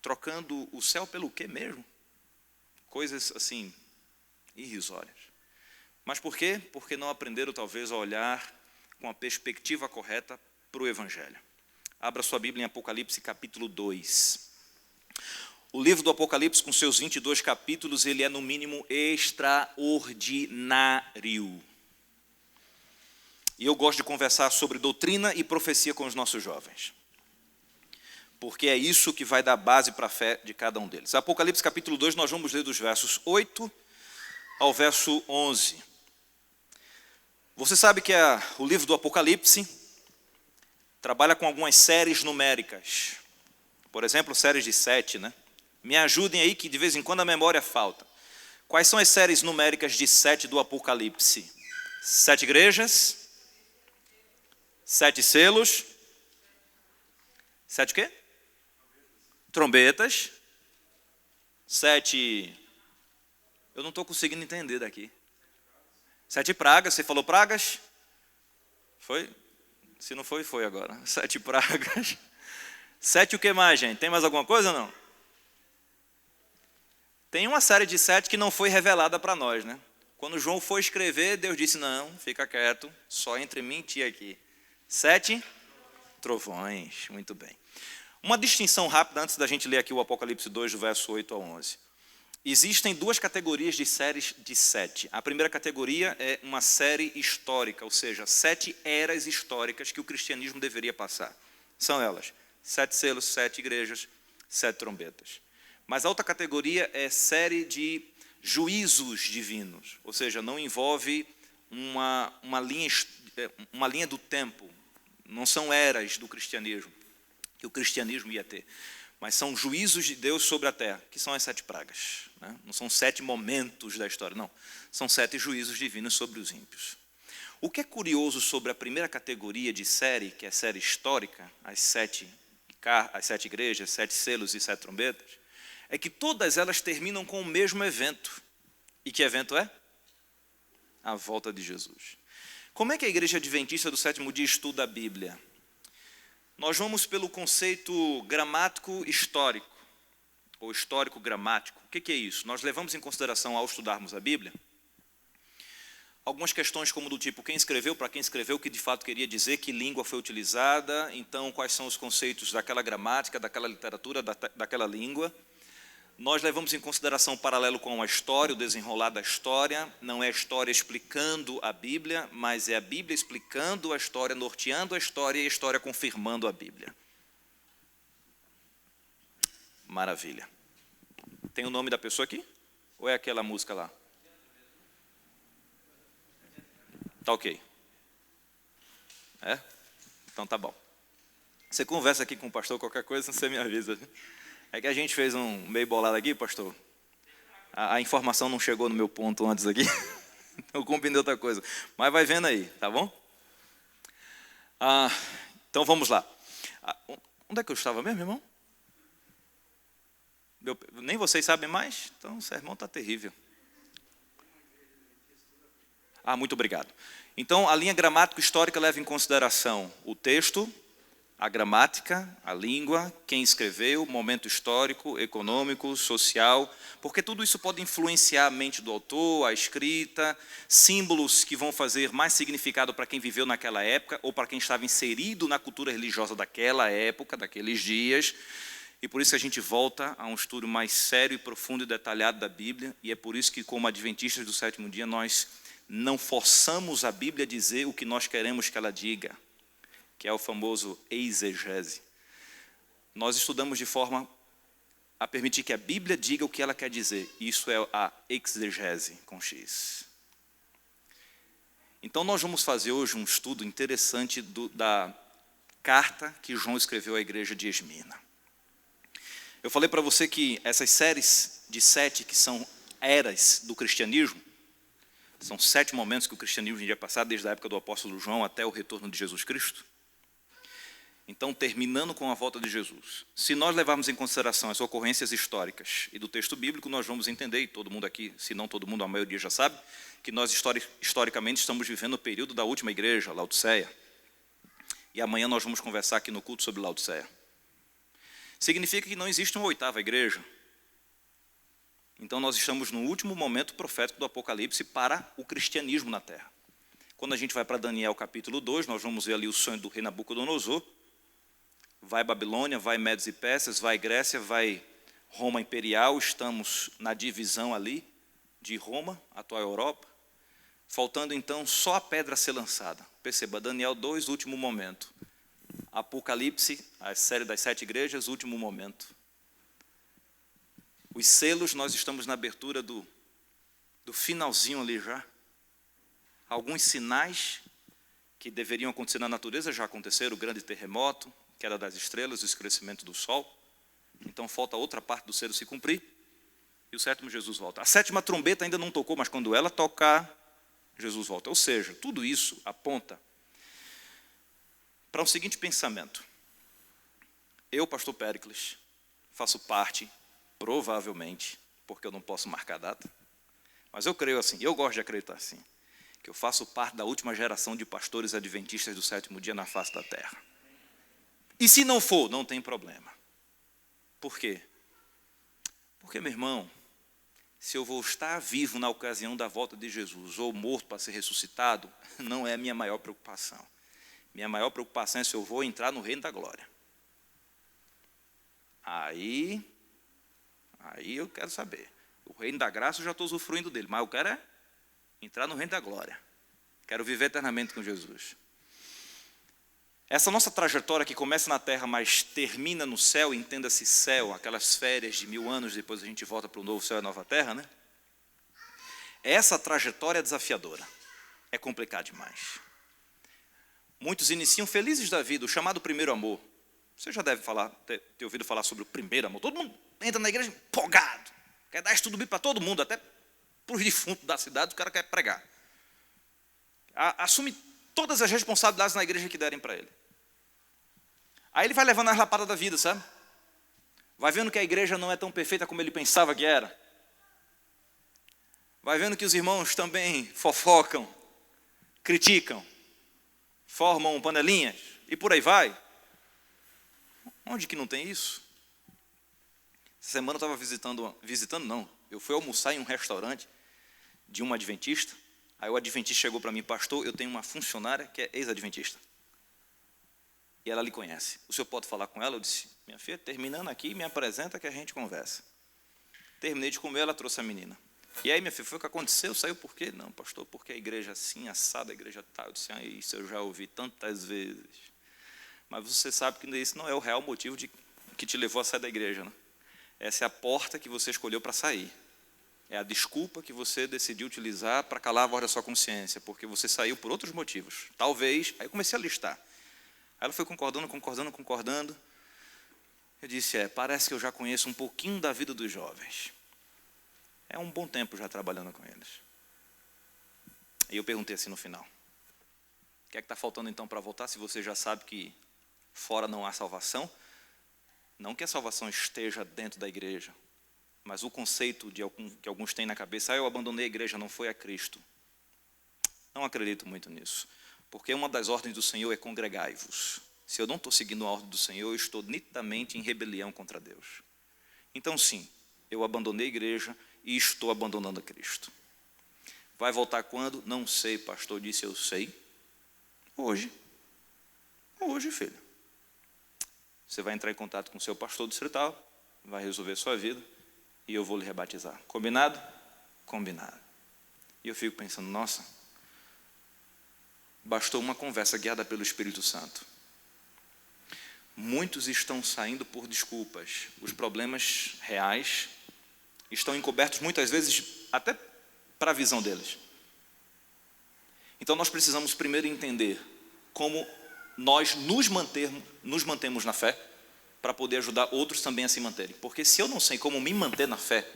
S6: Trocando o céu pelo quê mesmo? Coisas assim, irrisórias. Mas por quê? Porque não aprenderam talvez a olhar com a perspectiva correta para o Evangelho. Abra sua Bíblia em Apocalipse capítulo 2. O livro do Apocalipse, com seus 22 capítulos, ele é no mínimo extraordinário. E eu gosto de conversar sobre doutrina e profecia com os nossos jovens, porque é isso que vai dar base para a fé de cada um deles. Apocalipse capítulo 2, nós vamos ler dos versos 8 ao verso 11. Você sabe que o livro do Apocalipse trabalha com algumas séries numéricas. Por exemplo, séries de 7, né? Me ajudem aí que de vez em quando a memória falta. Quais são as séries numéricas de 7 do Apocalipse? 7 igrejas, 7 selos, 7 o quê? Trombetas, 7... Eu não estou conseguindo entender daqui. 7 pragas, você falou pragas? Foi? Se não foi, foi agora. 7 pragas. 7 o que mais, gente? Tem mais alguma coisa ou não? Tem uma série de 7 que não foi revelada para nós, né? Quando João foi escrever, Deus disse, não, fica quieto, só entre mim e ti aqui. 7 trovões, muito bem. Uma distinção rápida, antes da gente ler aqui o Apocalipse 2, do verso 8 ao 11. Existem 2 categorias de séries de 7. A primeira categoria é uma série histórica, ou seja, 7 eras históricas que o cristianismo deveria passar. São elas, 7 selos, 7 igrejas, 7 trombetas. Mas a outra categoria é série de juízos divinos, ou seja, não envolve uma linha do tempo, não são eras do cristianismo, que o cristianismo ia ter, mas são juízos de Deus sobre a terra, que são as 7 pragas, né? Não são 7 momentos da história, não, são 7 juízos divinos sobre os ímpios. O que é curioso sobre a primeira categoria de série, que é a série histórica, as 7 igrejas, 7 selos e 7 trombetas, é que todas elas terminam com o mesmo evento. E que evento é? A volta de Jesus. Como é que a Igreja Adventista do Sétimo Dia estuda a Bíblia? Nós vamos pelo conceito gramático histórico, ou histórico gramático. O que é isso? Nós levamos em consideração, ao estudarmos a Bíblia, algumas questões como do tipo, quem escreveu, para quem escreveu, o que de fato queria dizer, que língua foi utilizada, então quais são os conceitos daquela gramática, daquela literatura, daquela língua. Nós levamos em consideração o paralelo com a história, o desenrolar da história. Não é a história explicando a Bíblia, mas é a Bíblia explicando a história, norteando a história e a história confirmando a Bíblia. Maravilha. Tem o nome da pessoa aqui? Ou é aquela música lá? Tá ok. É? Então tá bom. Você conversa aqui com o pastor, qualquer coisa, você me avisa. É que a gente fez um meio bolado aqui, pastor. A informação não chegou no meu ponto antes aqui. Eu combinei outra coisa. Mas vai vendo aí, tá bom? Então vamos lá. Onde é que eu estava mesmo, irmão? Nem vocês sabem mais? Então o sermão está terrível. Muito obrigado. Então a linha gramático-histórica leva em consideração o texto, a gramática, a língua, quem escreveu, momento histórico, econômico, social, porque tudo isso pode influenciar a mente do autor, a escrita, símbolos que vão fazer mais significado para quem viveu naquela época ou para quem estava inserido na cultura religiosa daquela época, daqueles dias. E por isso que a gente volta a um estudo mais sério e profundo e detalhado da Bíblia, e é por isso que, como adventistas do sétimo dia, nós não forçamos a Bíblia a dizer o que nós queremos que ela diga, que é o famoso exegese. Nós estudamos de forma a permitir que a Bíblia diga o que ela quer dizer. Isso é a exegese com X. Então nós vamos fazer hoje um estudo interessante da carta que João escreveu à igreja de Esmina. Eu falei para você que essas séries de 7, que são eras do cristianismo, são 7 momentos que o cristianismo iria passar, desde a época do apóstolo João até o retorno de Jesus Cristo. Então, terminando com a volta de Jesus. Se nós levarmos em consideração as ocorrências históricas e do texto bíblico, nós vamos entender, e todo mundo aqui, se não todo mundo, a maioria já sabe, que nós historicamente estamos vivendo o período da última igreja, Laodiceia. E amanhã nós vamos conversar aqui no culto sobre Laodiceia. Significa que não existe uma oitava igreja. Então nós estamos no último momento profético do Apocalipse para o cristianismo na terra. Quando a gente vai para Daniel capítulo 2, nós vamos ver ali o sonho do rei Nabucodonosor. Vai Babilônia, vai Medes e Persas, vai Grécia, vai Roma imperial. Estamos na divisão ali de Roma, atual Europa. Faltando então só a pedra a ser lançada. Perceba, Daniel 2, último momento. Apocalipse, a série das 7 igrejas, último momento. Os selos, nós estamos na abertura do finalzinho ali já. Alguns sinais que deveriam acontecer na natureza já aconteceram, o grande terremoto, queda das estrelas, o escurecimento do sol. Então falta outra parte do selo se cumprir. E o sétimo, Jesus volta. A 7ª trombeta ainda não tocou, mas quando ela tocar, Jesus volta. Ou seja, tudo isso aponta para um seguinte pensamento. Eu, pastor Péricles, faço parte, provavelmente, porque eu não posso marcar a data, mas eu creio assim, eu gosto de acreditar assim, que eu faço parte da última geração de pastores adventistas do 7º dia na face da terra. E se não for, não tem problema. Por quê? Porque, meu irmão, se eu vou estar vivo na ocasião da volta de Jesus ou morto para ser ressuscitado, não é a minha maior preocupação. Minha maior preocupação é se eu vou entrar no reino da glória. Aí eu quero saber. O reino da graça eu já estou usufruindo dele, mas eu quero é entrar no reino da glória. Quero viver eternamente com Jesus. Essa nossa trajetória que começa na terra, mas termina no céu, entenda-se céu, aquelas férias de 1000 anos, depois a gente volta para o novo céu e a nova terra, né? Essa trajetória é desafiadora. É complicado demais. Muitos iniciam felizes da vida, o chamado primeiro amor. Você já deve ter ouvido falar sobre o primeiro amor. Todo mundo entra na igreja empolgado. Quer dar estudo bíblico para todo mundo, até para os defuntos da cidade, o cara quer pregar. Assume todas as responsabilidades na igreja que derem para ele. Aí ele vai levando as lapadas da vida, sabe? Vai vendo que a igreja não é tão perfeita como ele pensava que era. Vai vendo que os irmãos também fofocam, criticam, formam panelinhas e por aí vai. Onde que não tem isso? Essa semana eu estava visitando não, eu fui almoçar em um restaurante de um adventista. Aí o adventista chegou para mim, pastor, eu tenho uma funcionária que é ex-adventista. E ela lhe conhece. O senhor pode falar com ela? Eu disse, minha filha, terminando aqui, me apresenta que a gente conversa. Terminei de comer, ela trouxe a menina. E aí, minha filha, foi o que aconteceu? Saiu por quê? Não, pastor, porque a igreja assim, assada, a igreja tal. Eu disse, isso eu já ouvi tantas vezes. Mas você sabe que esse não é o real motivo que te levou a sair da igreja, né? Essa é a porta que você escolheu para sair. É a desculpa que você decidiu utilizar para calar a voz da sua consciência, porque você saiu por outros motivos. Talvez, aí eu comecei a listar. Aí ela foi concordando. Eu disse, parece que eu já conheço um pouquinho da vida dos jovens. É um bom tempo já trabalhando com eles. E eu perguntei assim no final, o que é que está faltando então para voltar, se você já sabe que fora não há salvação? Não que a salvação esteja dentro da igreja, mas o conceito que alguns têm na cabeça, eu abandonei a igreja, não foi a Cristo. Não acredito muito nisso, porque uma das ordens do Senhor é congregai-vos. Se eu não estou seguindo a ordem do Senhor, eu estou nitidamente em rebelião contra Deus. Então sim, eu abandonei a igreja e estou abandonando a Cristo. Vai voltar quando? Não sei, pastor disse, eu sei. Hoje, filho. Você vai entrar em contato com o seu pastor distrital, vai resolver sua vida, e eu vou lhe rebatizar. Combinado? Combinado. E eu fico pensando, nossa, bastou uma conversa guiada pelo Espírito Santo. Muitos estão saindo por desculpas. Os problemas reais estão encobertos muitas vezes até para a visão deles. Então nós precisamos primeiro entender como nós nos mantemos na fé, para poder ajudar outros também a se manterem. Porque se eu não sei como me manter na fé,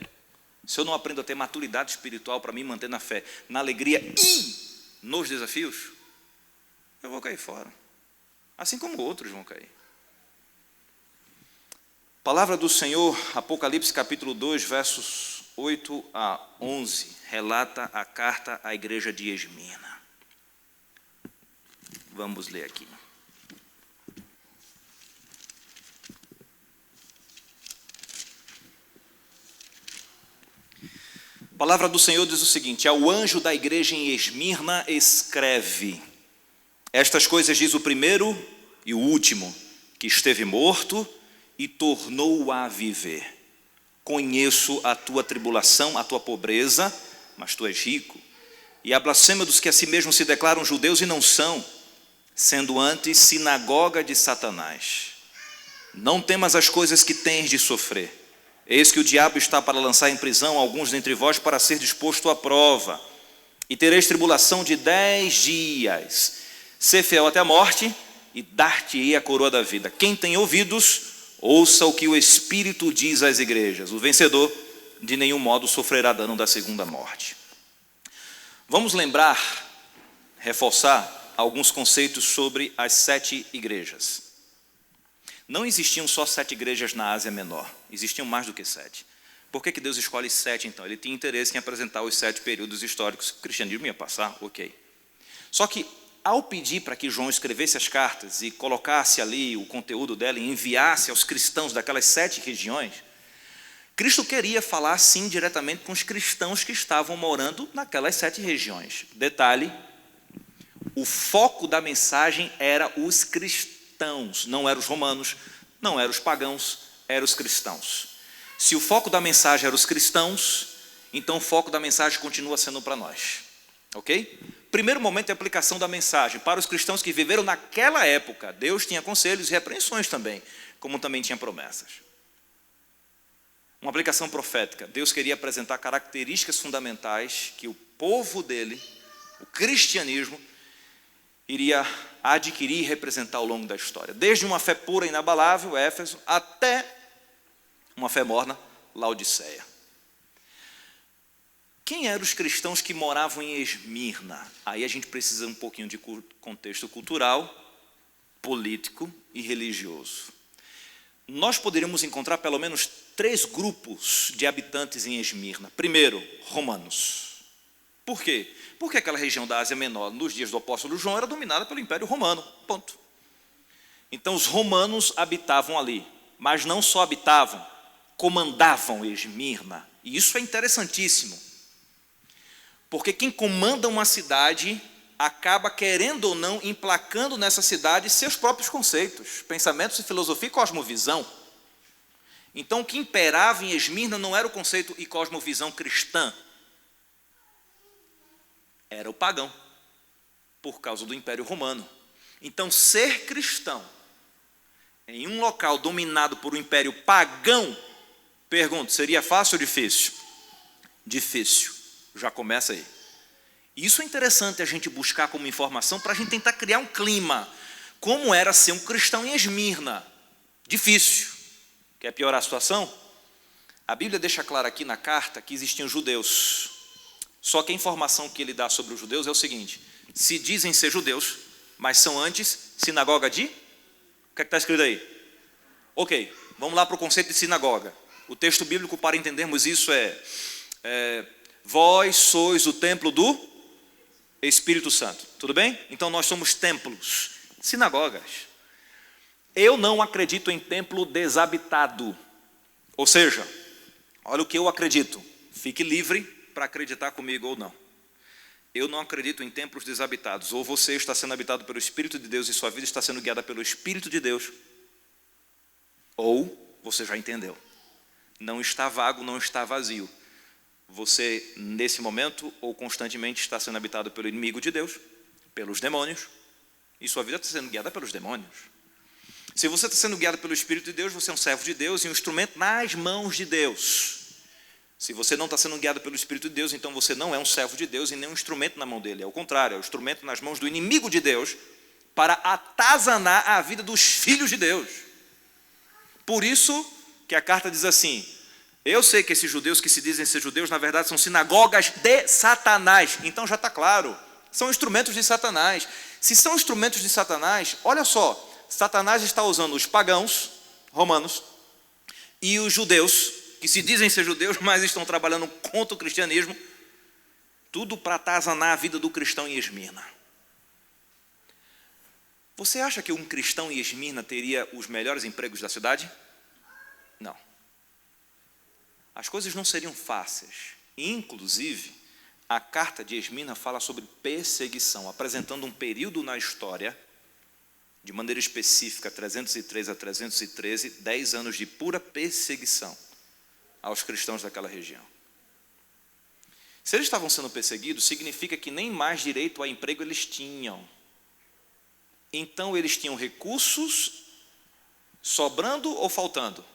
S6: se eu não aprendo a ter maturidade espiritual para me manter na fé, na alegria e nos desafios, eu vou cair fora. assim como outros vão cair. Palavra do Senhor, Apocalipse capítulo 2, versos 8 a 11, relata a carta à igreja de Esmirna. Vamos ler aqui. A palavra do Senhor diz o seguinte: ao anjo da igreja em Esmirna escreve: estas coisas diz o primeiro e o último, que esteve morto e tornou a viver. Conheço a tua tribulação, a tua pobreza, mas tu és rico, e a blasfêmia dos que a si mesmos se declaram judeus e não são, sendo antes sinagoga de Satanás. Não temas as coisas que tens de sofrer. Eis que o diabo está para lançar em prisão alguns dentre vós para ser disposto à prova. E tereis tribulação de 10 dias. Ser fiel até a morte e dar-te-ei a coroa da vida. Quem tem ouvidos, ouça o que o Espírito diz às igrejas. O vencedor de nenhum modo sofrerá dano da segunda morte. Vamos lembrar, reforçar alguns conceitos sobre as 7 igrejas. Não existiam só 7 igrejas na Ásia Menor, existiam mais do que 7. Por que Deus escolhe 7 então? Ele tinha interesse em apresentar os 7 períodos históricos que o cristianismo ia passar, ok. Só que ao pedir para que João escrevesse as cartas e colocasse ali o conteúdo dela e enviasse aos cristãos daquelas 7 regiões, Cristo queria falar sim diretamente com os cristãos que estavam morando naquelas 7 regiões. Detalhe, o foco da mensagem era os cristãos, não eram os romanos, não eram os pagãos, eram os cristãos. Se o foco da mensagem era os cristãos, então o foco da mensagem continua sendo para nós, ok? Primeiro momento de aplicação da mensagem para os cristãos que viveram naquela época. Deus tinha conselhos e repreensões também, como também tinha promessas. Uma aplicação profética. Deus queria apresentar características fundamentais que o povo dele, o cristianismo, iria adquirir e representar ao longo da história. Desde uma fé pura e inabalável, Éfeso, até uma fé morna, Laodiceia. Quem eram os cristãos que moravam em Esmirna? Aí a gente precisa um pouquinho de contexto cultural, político e religioso. Nós poderíamos encontrar pelo menos 3 grupos de habitantes em Esmirna. Primeiro, romanos. Por quê? Porque aquela região da Ásia Menor, nos dias do apóstolo João, era dominada pelo Império Romano, ponto. Então os romanos habitavam ali, mas não só habitavam, comandavam Esmirna. E isso é interessantíssimo, porque quem comanda uma cidade acaba, querendo ou não, emplacando nessa cidade seus próprios conceitos, pensamentos e filosofia e cosmovisão. Então o que imperava em Esmirna não era o conceito e cosmovisão cristã, era o pagão, por causa do Império Romano. Então, ser cristão em um local dominado por um império pagão, pergunto, seria fácil ou difícil? Difícil, já começa aí. Isso é interessante a gente buscar como informação para a gente tentar criar um clima. Como era ser um cristão em Esmirna? Difícil. Quer piorar a situação? A Bíblia deixa claro aqui na carta que existiam judeus. Só que a informação que ele dá sobre os judeus é o seguinte: se dizem ser judeus, mas são antes sinagoga de... O que é que está escrito aí? Ok, vamos lá para o conceito de sinagoga. O texto bíblico para entendermos isso vós sois o templo do Espírito Santo. Tudo bem? Então nós somos templos, sinagogas. Eu não acredito em templo desabitado. Ou seja, olha o que eu acredito. Fique livre para acreditar comigo ou não. Eu não acredito em templos desabitados. Ou você está sendo habitado pelo Espírito de Deus e sua vida está sendo guiada pelo Espírito de Deus, ou você já entendeu. Não está vago, não está vazio. Você, nesse momento, ou constantemente está sendo habitado pelo inimigo de Deus, pelos demônios, e sua vida está sendo guiada pelos demônios. Se você está sendo guiado pelo Espírito de Deus, você é um servo de Deus e um instrumento nas mãos de Deus. Se você não está sendo guiado pelo Espírito de Deus, então você não é um servo de Deus e nem um instrumento na mão dele. É o contrário, é um instrumento nas mãos do inimigo de Deus para atazanar a vida dos filhos de Deus. Por isso que a carta diz assim: eu sei que esses judeus que se dizem ser judeus, na verdade, são sinagogas de Satanás. Então já está claro, são instrumentos de Satanás. Se são instrumentos de Satanás, olha só, Satanás está usando os pagãos romanos e os judeus, que se dizem ser judeus, mas estão trabalhando contra o cristianismo, tudo para atazanar a vida do cristão em Esmirna. Você acha que um cristão em Esmirna teria os melhores empregos da cidade? Não. As coisas não seriam fáceis. Inclusive, a carta de Esmirna fala sobre perseguição, apresentando um período na história, de maneira específica, 303 a 313, 10 anos de pura perseguição aos cristãos daquela região. Se eles estavam sendo perseguidos, significa que nem mais direito a emprego eles tinham. Então, eles tinham recursos sobrando ou faltando?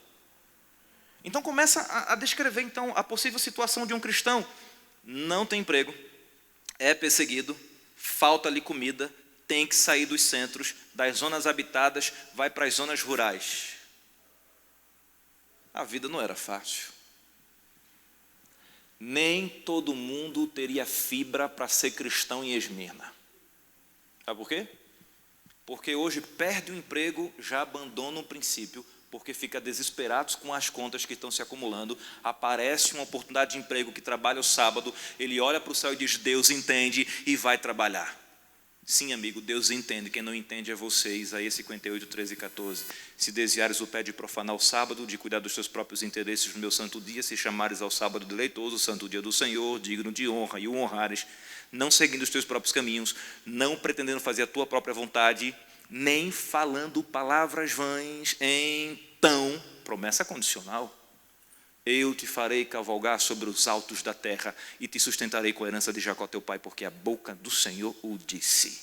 S6: Então, começa a descrever então, a possível situação de um cristão. Não tem emprego, é perseguido, falta-lhe comida, tem que sair dos centros, das zonas habitadas, vai para as zonas rurais. A vida não era fácil. Nem todo mundo teria fibra para ser cristão em Esmirna. Sabe por quê? Porque hoje perde o emprego, já abandona o princípio, porque fica desesperado com as contas que estão se acumulando. Aparece uma oportunidade de emprego que trabalha o sábado, ele olha para o céu e diz, Deus entende, e vai trabalhar. Sim, amigo, Deus entende, quem não entende é você. Isaías 58, 13 e 14. Se desviares o pé de profanar o sábado, de cuidar dos teus próprios interesses no meu santo dia, se chamares ao sábado deleitoso, o santo dia do Senhor, digno de honra, e o honrares, não seguindo os teus próprios caminhos, não pretendendo fazer a tua própria vontade, nem falando palavras vãs, então, promessa condicional, eu te farei cavalgar sobre os altos da terra e te sustentarei com a herança de Jacó teu pai, porque a boca do Senhor o disse.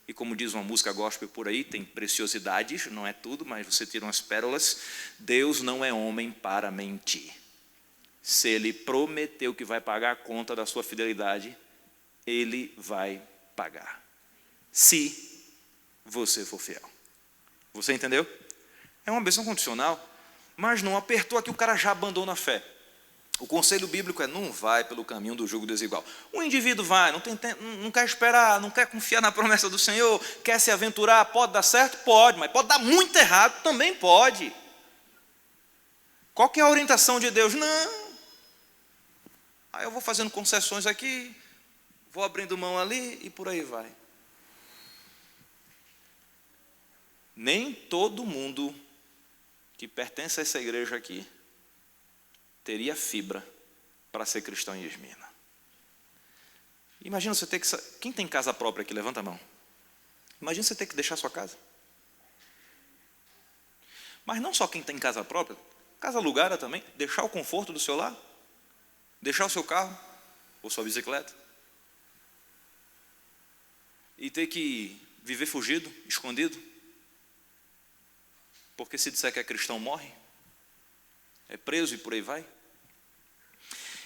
S6: E como diz uma música gospel por aí, tem preciosidades, não é tudo, mas você tira umas pérolas. Deus não é homem para mentir. Se ele prometeu que vai pagar a conta da sua fidelidade, ele vai pagar. Se você for fiel. Você entendeu? É uma bênção condicional. Mas não apertou aqui, o cara já abandona a fé. O conselho bíblico é, não vai pelo caminho do jugo desigual. O indivíduo vai, não quer esperar, não quer confiar na promessa do Senhor, quer se aventurar, pode dar certo? Pode, mas pode dar muito errado? Também pode. Qual que é a orientação de Deus? Não. Aí eu vou fazendo concessões aqui, vou abrindo mão ali e por aí vai. Nem todo mundo que pertence a essa igreja aqui, teria fibra para ser cristão em Esmirna. Imagina você ter que... Quem tem casa própria aqui? Levanta a mão. Imagina você ter que deixar a sua casa. Mas não só quem tem casa própria, casa alugada também, deixar o conforto do seu lar, deixar o seu carro, ou sua bicicleta, e ter que viver fugido, escondido, porque se disser que é cristão, morre, é preso e por aí vai.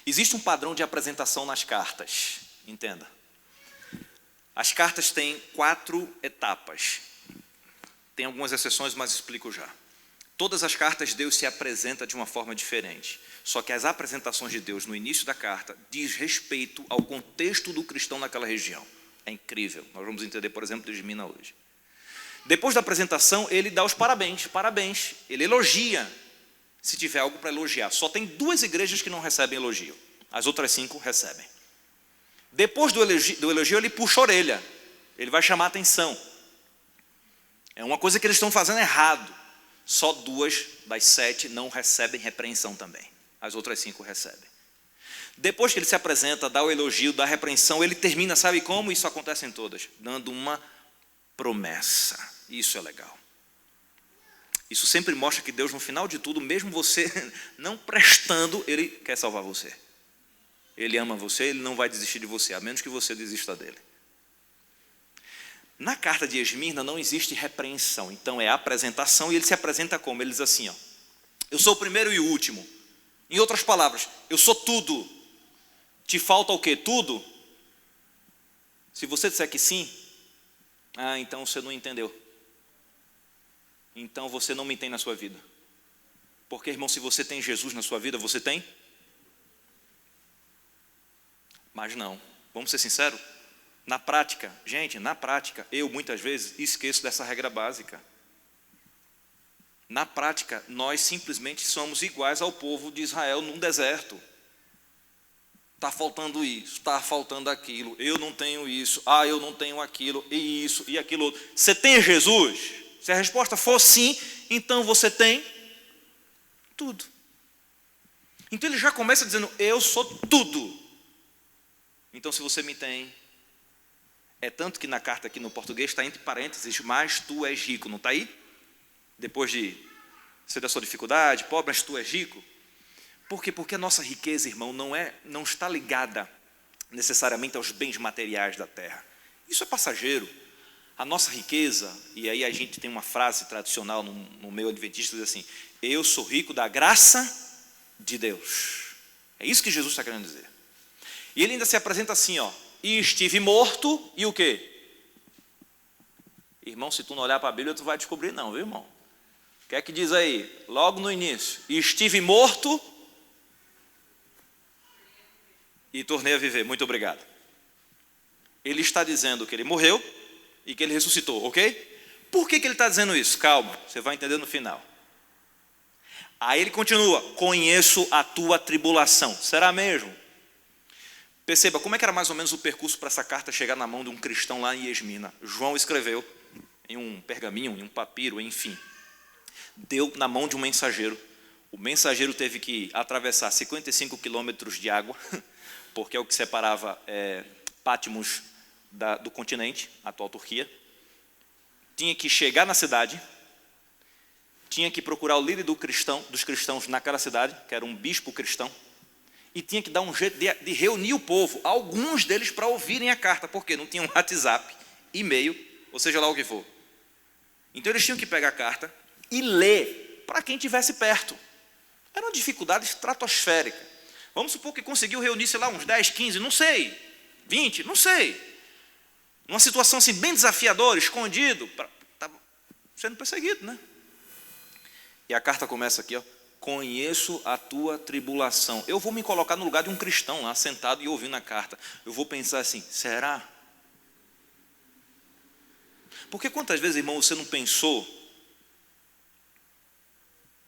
S6: Existe um padrão de apresentação nas cartas, entenda. As cartas têm 4 etapas. Tem algumas exceções, mas explico já. Todas as cartas Deus se apresenta de uma forma diferente. Só que as apresentações de Deus no início da carta diz respeito ao contexto do cristão naquela região. É incrível. Nós vamos entender, por exemplo, de Esmirna hoje. Depois da apresentação, ele dá os parabéns, ele elogia, se tiver algo para elogiar. Só tem 2 igrejas que não recebem elogio, as outras 5 recebem. Depois do elogio, ele puxa a orelha, ele vai chamar a atenção. É uma coisa que eles estão fazendo errado. Só 2 das 7 não recebem repreensão também, as outras 5 recebem. Depois que ele se apresenta, dá o elogio, dá a repreensão, ele termina, sabe como? Isso acontece em todas, dando uma promessa. Isso é legal. Isso sempre mostra que Deus, no final de tudo, mesmo você não prestando, Ele quer salvar você. Ele ama você, Ele não vai desistir de você, a menos que você desista dele. Na carta de Esmirna não existe repreensão, então é a apresentação, e ele se apresenta como? Ele diz assim, ó, eu sou o primeiro e o último. Em outras palavras, eu sou tudo. Te falta o quê? Tudo? Se você disser que sim, então você não entendeu. Então você não me tem na sua vida. Porque, irmão, se você tem Jesus na sua vida, você tem? Mas não. Vamos ser sinceros? Na prática, gente, eu muitas vezes esqueço dessa regra básica. Na prática, nós simplesmente somos iguais ao povo de Israel num deserto. Está faltando isso, está faltando aquilo, eu não tenho isso, eu não tenho aquilo, e isso, e aquilo outro. Você tem Jesus? Se a resposta for sim, então você tem tudo. Então ele já começa dizendo, eu sou tudo. Então se você me tem, é tanto que na carta aqui no português está entre parênteses, mas tu és rico, não está aí? Depois de ser da sua dificuldade, pobre, mas tu és rico. Por quê? Porque a nossa riqueza, irmão, não está ligada necessariamente aos bens materiais da terra. Isso é passageiro. A nossa riqueza, e aí a gente tem uma frase tradicional no meio adventista, diz assim, eu sou rico da graça de Deus. É isso que Jesus está querendo dizer. E ele ainda se apresenta assim, e estive morto, e o quê? Irmão, se tu não olhar para a Bíblia, tu vai descobrir não, viu, irmão? O que é que diz aí? Logo no início, e estive morto e tornei a viver. Muito obrigado. Ele está dizendo que ele morreu e que ele ressuscitou, ok? Por que ele está dizendo isso? Calma, você vai entender no final. Aí ele continua, conheço a tua tribulação. Será mesmo? Perceba, como é que era mais ou menos o percurso para essa carta chegar na mão de um cristão lá em Esmina? João escreveu em um pergaminho, em um papiro, enfim. Deu na mão de um mensageiro. O mensageiro teve que atravessar 55 quilômetros de água, porque é o que separava Patmos do continente, a atual Turquia. Tinha que chegar na cidade, tinha que procurar o líder dos cristãos naquela cidade, que era um bispo cristão, e tinha que dar um jeito de reunir o povo, alguns deles para ouvirem a carta, porque não tinha um WhatsApp, e-mail, ou seja lá o que for. Então eles tinham que pegar a carta e ler para quem estivesse perto. Era uma dificuldade estratosférica. Vamos supor que conseguiu reunir, sei lá, uns 10, 15, não sei, 20, não sei. Numa situação assim bem desafiadora, escondido, estava sendo perseguido, né? E a carta começa aqui, conheço a tua tribulação. Eu vou me colocar no lugar de um cristão lá, sentado e ouvindo a carta. Eu vou pensar assim, será? Porque quantas vezes, irmão, você não pensou,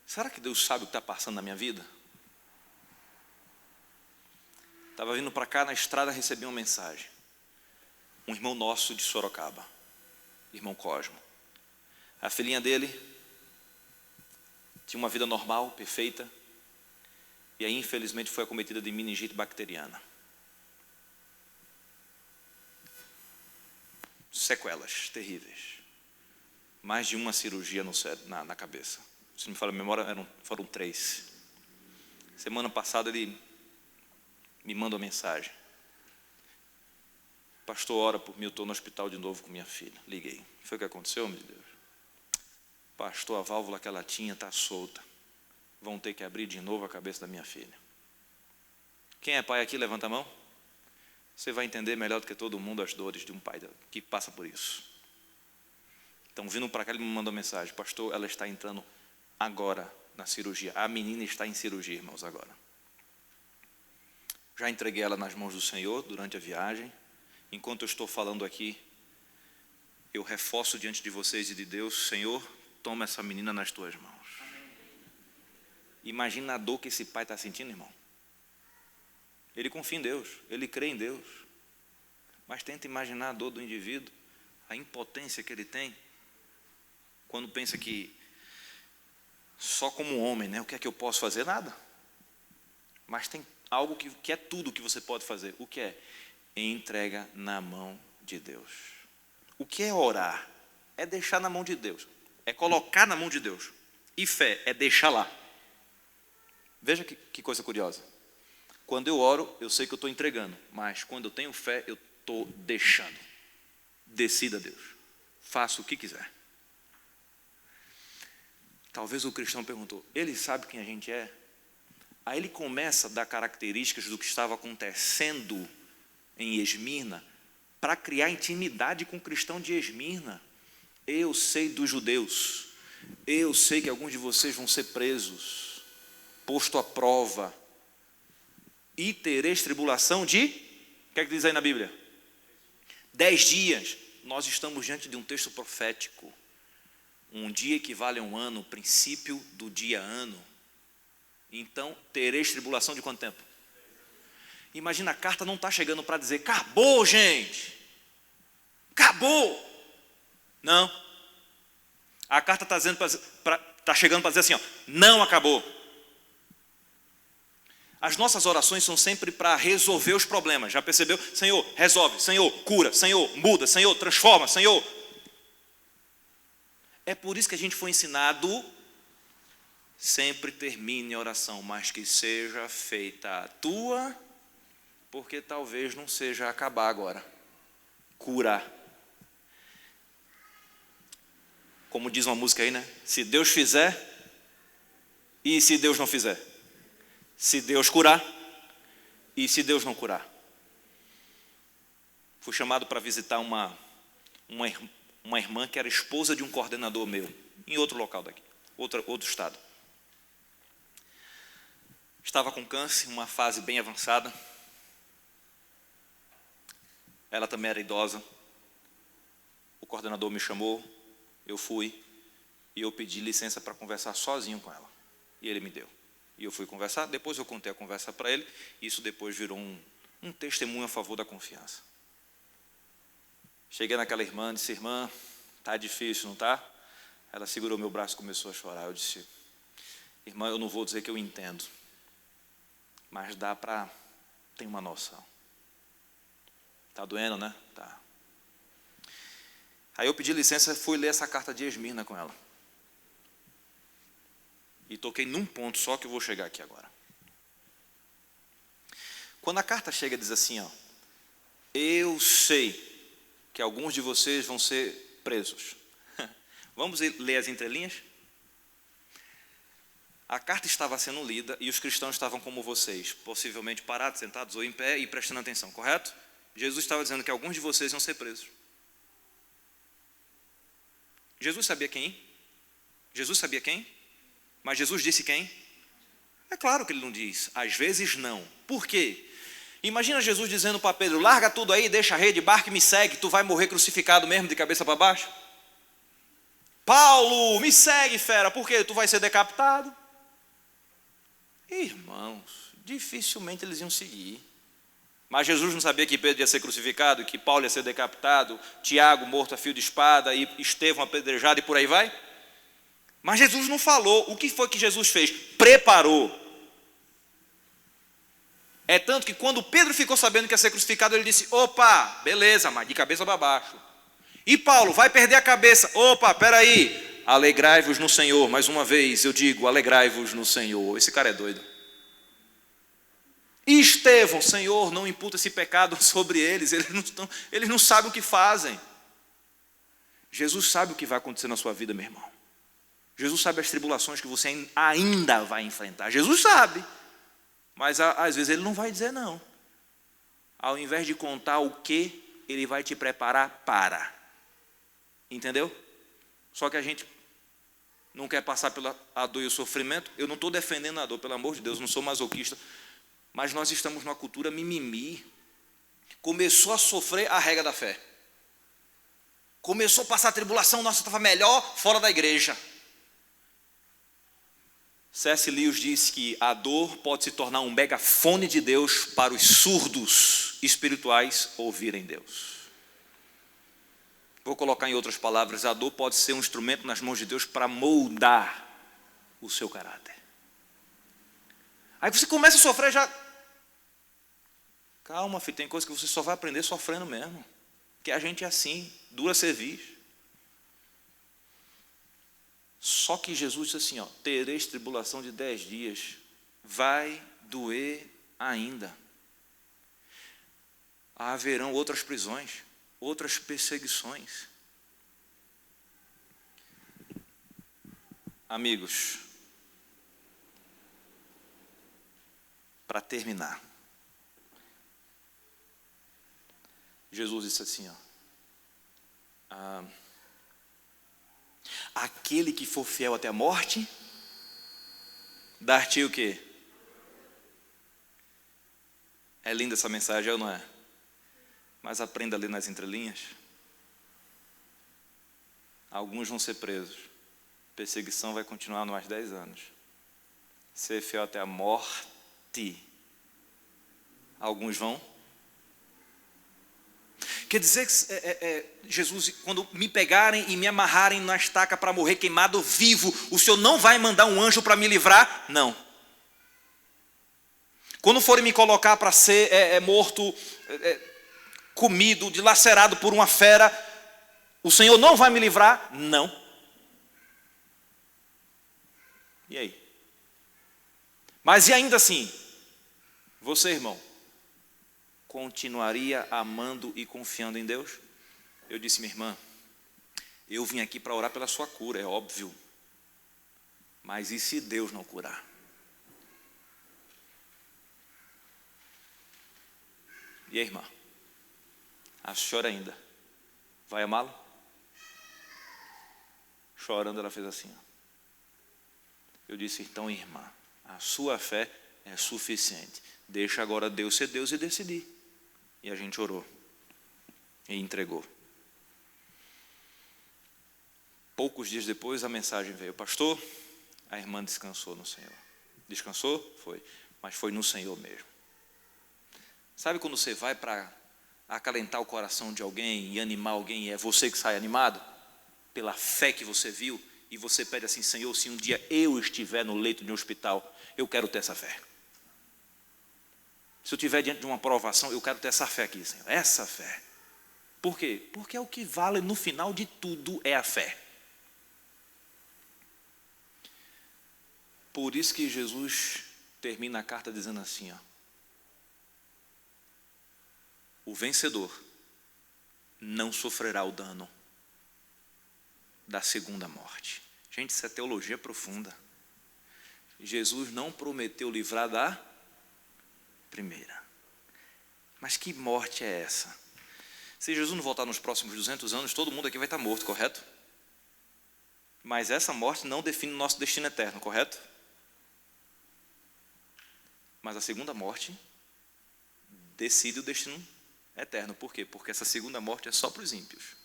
S6: será que Deus sabe o que está passando na minha vida? Estava vindo para cá na estrada, recebi uma mensagem. Um irmão nosso de Sorocaba, irmão Cosmo. A filhinha dele tinha uma vida normal, perfeita, e aí infelizmente foi acometida de meningite bacteriana. Sequelas terríveis. Mais de uma cirurgia na cabeça. Se não me falha a memória, foram 3. Semana passada ele me manda uma mensagem. Pastor, ora por mim, eu estou no hospital de novo com minha filha. Liguei. Foi o que aconteceu, meu Deus? Pastor, a válvula que ela tinha está solta. Vão ter que abrir de novo a cabeça da minha filha. Quem é pai aqui, levanta a mão. Você vai entender melhor do que todo mundo as dores de um pai que passa por isso. Então, vindo para cá, ele me mandou uma mensagem. Pastor, ela está entrando agora na cirurgia. A menina está em cirurgia, irmãos, agora. Já entreguei ela nas mãos do Senhor durante a viagem. Enquanto eu estou falando aqui, eu reforço diante de vocês e de Deus, Senhor, toma essa menina nas tuas mãos. Imagina a dor que esse pai está sentindo, irmão. Ele confia em Deus, ele crê em Deus. Mas tenta imaginar a dor do indivíduo, a impotência que ele tem, quando pensa que só como homem, né? O que é que eu posso fazer? Nada. Mas tem algo que é tudo que você pode fazer. O que é? Entrega na mão de Deus. O que é orar? É deixar na mão de Deus. É colocar na mão de Deus. E fé é deixar lá. Veja que coisa curiosa. Quando eu oro, eu sei que eu estou entregando. Mas quando eu tenho fé, eu estou deixando. Decida, Deus. Faça o que quiser. Talvez o cristão perguntou, ele sabe quem a gente é? Aí ele começa a dar características do que estava acontecendo em Esmirna, para criar intimidade com o cristão de Esmirna. Eu sei dos judeus, eu sei que alguns de vocês vão ser presos, posto à prova, e tereis tribulação de, o que é que diz aí na Bíblia? 10 dias, nós estamos diante de um texto profético. Um dia equivale a um ano, princípio do dia ano. Então, tereis tribulação de quanto tempo? Imagina, a carta não está chegando para dizer, acabou, gente. Acabou. Não. A carta está chegando para dizer assim, ó, não acabou. As nossas orações são sempre para resolver os problemas. Já percebeu? Senhor, resolve. Senhor, cura. Senhor, muda. Senhor, transforma. Senhor. É por isso que a gente foi ensinado, sempre termine a oração, mas que seja feita a tua, porque talvez não seja acabar agora. Curar. Como diz uma música aí, né? Se Deus fizer, e se Deus não fizer? Se Deus curar, e se Deus não curar? Fui chamado para visitar uma irmã que era esposa de um coordenador meu, em outro local daqui, outro estado. Estava com câncer, uma fase bem avançada. Ela também era idosa. O coordenador me chamou, eu fui, e eu pedi licença para conversar sozinho com ela. E ele me deu. E eu fui conversar, depois eu contei a conversa para ele, e isso depois virou um testemunho a favor da confiança. Cheguei naquela irmã, disse, irmã, está difícil, não está? Ela segurou meu braço e começou a chorar. Eu disse, irmã, eu não vou dizer que eu entendo, mas dá para ter uma noção. Está doendo, né? Tá. Aí eu pedi licença e fui ler essa carta de Esmirna com ela. E toquei num ponto só que eu vou chegar aqui agora. Quando a carta chega diz assim, ó, eu sei que alguns de vocês vão ser presos. Vamos ler as entrelinhas? A carta estava sendo lida e os cristãos estavam como vocês, possivelmente parados, sentados ou em pé e prestando atenção, correto? Jesus estava dizendo que alguns de vocês iam ser presos. Jesus sabia quem? Jesus sabia quem? Mas Jesus disse quem? É claro que ele não diz, às vezes não. Por quê? Imagina Jesus dizendo para Pedro, larga tudo aí, deixa a rede, barca e me segue, tu vai morrer crucificado mesmo de cabeça para baixo? Paulo, me segue, fera, por quê? Tu vai ser decapitado? Irmãos, dificilmente eles iam seguir. Mas Jesus não sabia que Pedro ia ser crucificado, que Paulo ia ser decapitado, Tiago morto a fio de espada, e Estevão apedrejado e por aí vai? Mas Jesus não falou. O que foi que Jesus fez? Preparou. É tanto que quando Pedro ficou sabendo que ia ser crucificado, ele disse, opa, beleza, mas de cabeça para baixo. E Paulo, vai perder a cabeça. Opa, peraí, alegrai-vos no Senhor. Mais uma vez eu digo, alegrai-vos no Senhor. Esse cara é doido. E Estevão, Senhor, não imputa esse pecado sobre eles. Eles não sabem o que fazem. Jesus sabe o que vai acontecer na sua vida, meu irmão. Jesus sabe as tribulações que você ainda vai enfrentar. Jesus sabe. Mas às vezes ele não vai dizer não. Ao invés de contar o que, ele vai te preparar para. Entendeu? Só que a gente não quer passar pela dor e o sofrimento. Eu não estou defendendo a dor, pelo amor de Deus, não sou masoquista. Mas nós estamos numa cultura mimimi. Começou a sofrer a regra da fé. Começou a passar a tribulação, nossa, estava melhor fora da igreja. C.S. Lewis diz que a dor pode se tornar um megafone de Deus para os surdos espirituais ouvirem Deus. Vou colocar em outras palavras, a dor pode ser um instrumento nas mãos de Deus para moldar o seu caráter. Aí você começa a sofrer já. Calma, filho, tem coisa que você só vai aprender sofrendo mesmo. Que a gente é assim, dura serviço. Só que Jesus disse assim, ó, tereis tribulação de 10 dias, vai doer ainda. Haverão outras prisões, outras perseguições. Amigos, para terminar, Jesus disse assim, ó, aquele que for fiel até a morte, dar-te o quê? É linda essa mensagem, ou não é? Mas aprenda a ler nas entrelinhas. Alguns vão ser presos. perseguição vai continuar mais 10 anos. Ser fiel até a morte. Alguns vão. Quer dizer que Jesus, quando me pegarem e me amarrarem na estaca para morrer queimado vivo, o Senhor não vai mandar um anjo para me livrar? Não. Quando forem me colocar para ser morto, comido, dilacerado por uma fera, o Senhor não vai me livrar? Não. E aí? Mas e ainda assim, você, irmão, continuaria amando e confiando em Deus? Eu disse, minha irmã, eu vim aqui para orar pela sua cura, é óbvio. Mas e se Deus não curar? E aí, irmã? A senhora ainda vai amá-lo? Chorando, ela fez assim. Eu disse, então, irmã, a sua fé é suficiente. Deixa agora Deus ser Deus e decidir. E a gente orou. E entregou. Poucos dias depois a mensagem veio. Pastor, a irmã descansou no Senhor. Descansou? Foi. Mas foi no Senhor mesmo. Sabe quando você vai para acalentar o coração de alguém e animar alguém e é você que sai animado? Pela fé que você viu. E você pede assim, Senhor, se um dia eu estiver no leito de um hospital, eu quero ter essa fé. Se eu estiver diante de uma provação, eu quero ter essa fé aqui, Senhor. Essa fé. Por quê? Porque é o que vale no final de tudo é a fé. Por isso que Jesus termina a carta dizendo assim, ó, o vencedor não sofrerá o dano da segunda morte. Gente, isso é teologia profunda. Jesus não prometeu livrar da primeira. Mas que morte é essa? Se Jesus não voltar nos próximos 200 anos, todo mundo aqui vai estar morto, correto? Mas essa morte não define o nosso destino eterno, correto? Mas a segunda morte decide o destino eterno. Por quê? Porque essa segunda morte é só para os ímpios.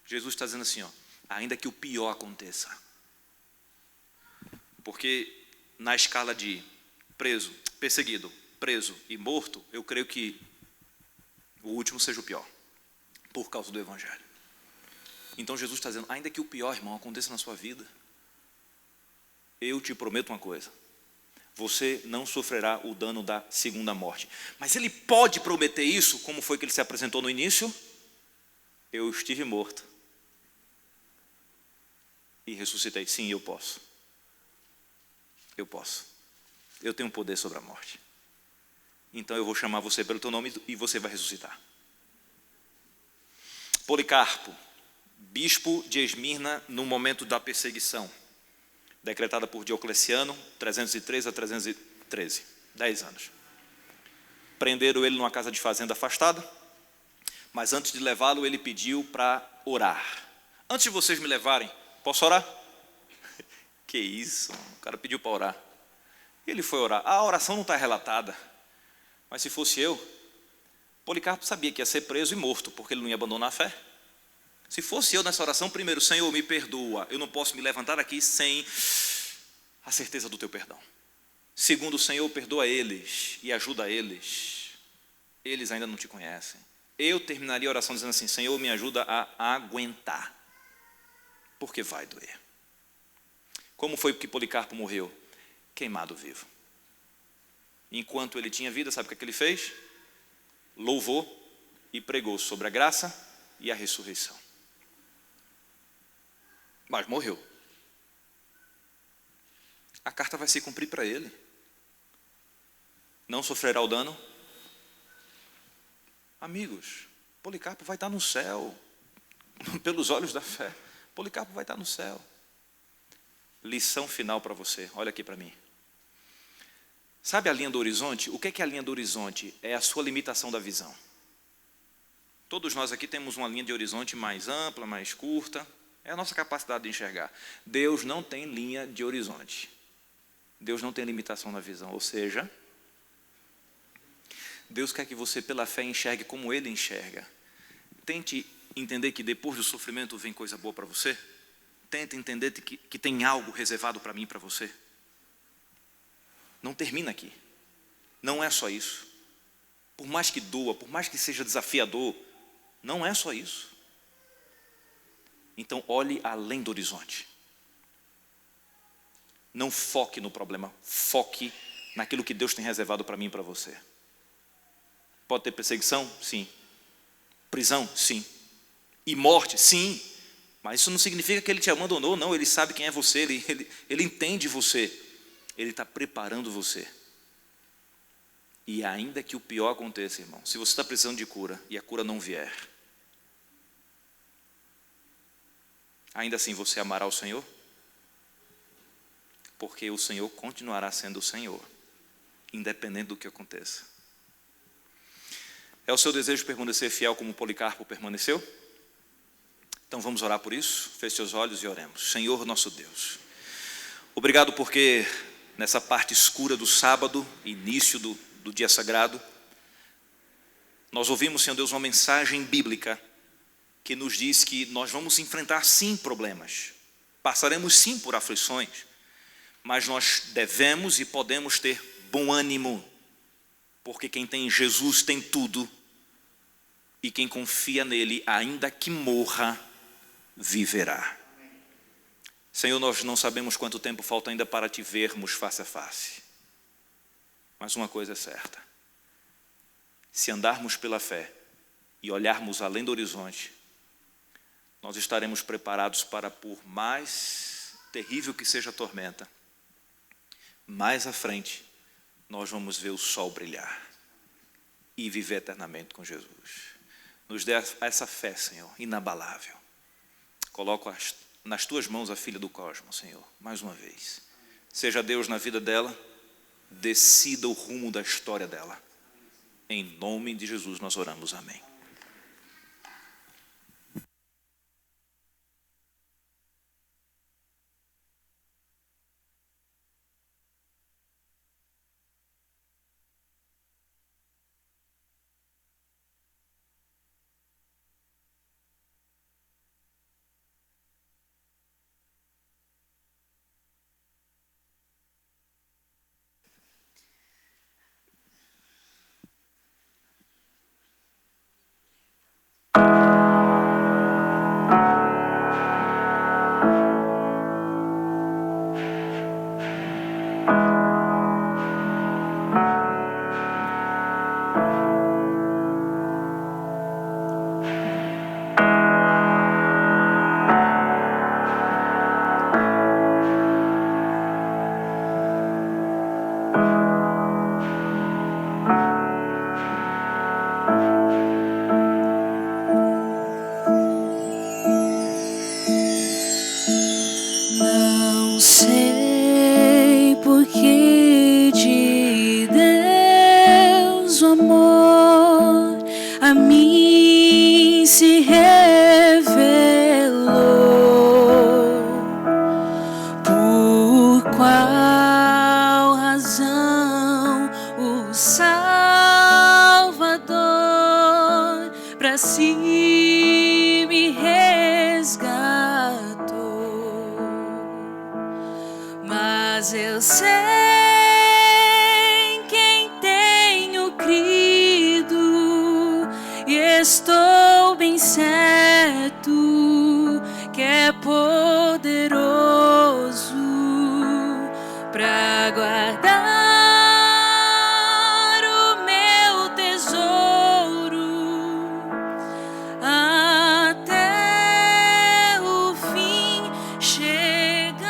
S6: Jesus está dizendo assim, ó, ainda que o pior aconteça. Porque na escala de preso, perseguido, preso e morto, eu creio que o último seja o pior, por causa do Evangelho. Então Jesus está dizendo, ainda que o pior, irmão, aconteça na sua vida, eu te prometo uma coisa, você não sofrerá o dano da segunda morte. Mas ele pode prometer isso, como foi que ele se apresentou no início? Eu estive morto e ressuscitei. Sim, eu posso. Eu posso. Eu tenho poder sobre a morte. Então eu vou chamar você pelo teu nome e você vai ressuscitar. Policarpo, bispo de Esmirna no momento da perseguição, decretada por Diocleciano, 303 a 313, 10 anos. Prenderam ele numa casa de fazenda afastada, mas antes de levá-lo, ele pediu para orar. Antes de vocês me levarem, posso orar? Que isso, o cara pediu para orar. Ele foi orar. A oração não está relatada, mas se fosse eu, Policarpo sabia que ia ser preso e morto, porque ele não ia abandonar a fé. Se fosse eu nessa oração, primeiro, Senhor, me perdoa, eu não posso me levantar aqui sem a certeza do teu perdão. Segundo, Senhor, perdoa eles e ajuda eles. Eles ainda não te conhecem. Eu terminaria a oração dizendo assim, Senhor, me ajuda a aguentar, porque vai doer. Como foi que Policarpo morreu? Queimado vivo. Enquanto ele tinha vida, sabe o que ele fez? Louvou e pregou sobre a graça e a ressurreição. Mas morreu. A carta vai se cumprir para ele. Não sofrerá o dano. Amigos, Policarpo vai estar no céu, pelos olhos da fé. Policarpo vai estar no céu. Lição final para você, olha aqui para mim. Sabe a linha do horizonte? O que é a linha do horizonte? É a sua limitação da visão. Todos nós aqui temos uma linha de horizonte mais ampla, mais curta. É a nossa capacidade de enxergar. Deus não tem linha de horizonte. Deus não tem limitação na visão. Ou seja, Deus quer que você, pela fé, enxergue como Ele enxerga. Tente entender que depois do sofrimento vem coisa boa para você. tenta entender que tem algo reservado para mim e para você. Não termina aqui. Não é só isso. Por mais que doa, por mais que seja desafiador, não é só isso. Então olhe além do horizonte. Não foque no problema, foque naquilo que Deus tem reservado para mim e para você. Pode ter perseguição? Sim. Prisão? Sim. E morte? Sim. Mas isso não significa que Ele te abandonou, não. Ele sabe quem é você, Ele entende você. Ele está preparando você. E ainda que o pior aconteça, irmão, se você está precisando de cura e a cura não vier, ainda assim você amará o Senhor? Porque o Senhor continuará sendo o Senhor, independente do que aconteça. É o seu desejo permanecer fiel como Policarpo permaneceu? Então vamos orar por isso? Feche seus olhos e oremos. Senhor nosso Deus, obrigado porque nessa parte escura do sábado, início do dia sagrado, nós ouvimos, Senhor Deus, uma mensagem bíblica que nos diz que nós vamos enfrentar sim problemas, passaremos sim por aflições, mas nós devemos e podemos ter bom ânimo, porque quem tem Jesus tem tudo, e quem confia nele, ainda que morra, viverá. Senhor, nós não sabemos quanto tempo falta ainda para te vermos face a face, mas uma coisa é certa: se andarmos pela fé e olharmos além do horizonte, nós estaremos preparados para, por mais terrível que seja a tormenta, mais à frente nós vamos ver o sol brilhar e viver eternamente com Jesus. Nos dê essa fé, Senhor, inabalável. Coloco nas tuas mãos a filha do Cosmo, Senhor, mais uma vez. Seja Deus na vida dela, decida o rumo da história dela. Em nome de Jesus nós oramos, amém.
S4: Não sei por que de Deus o amor a mim se revelou. Por qual razão o Salvador para si me resgatou. Mas eu sei em quem tenho crido e estou bem certo que é poderoso para guardar o meu tesouro até o fim chegar.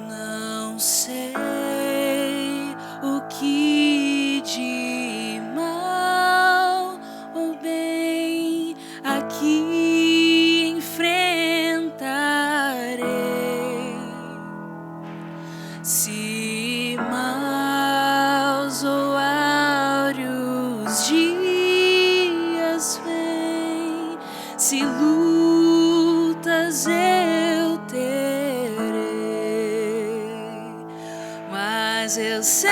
S4: Não sei o que de mal ou bem aqui enfrentarei. Se maus ou áureos dias vêm, se lutas eu terei, mas eu sei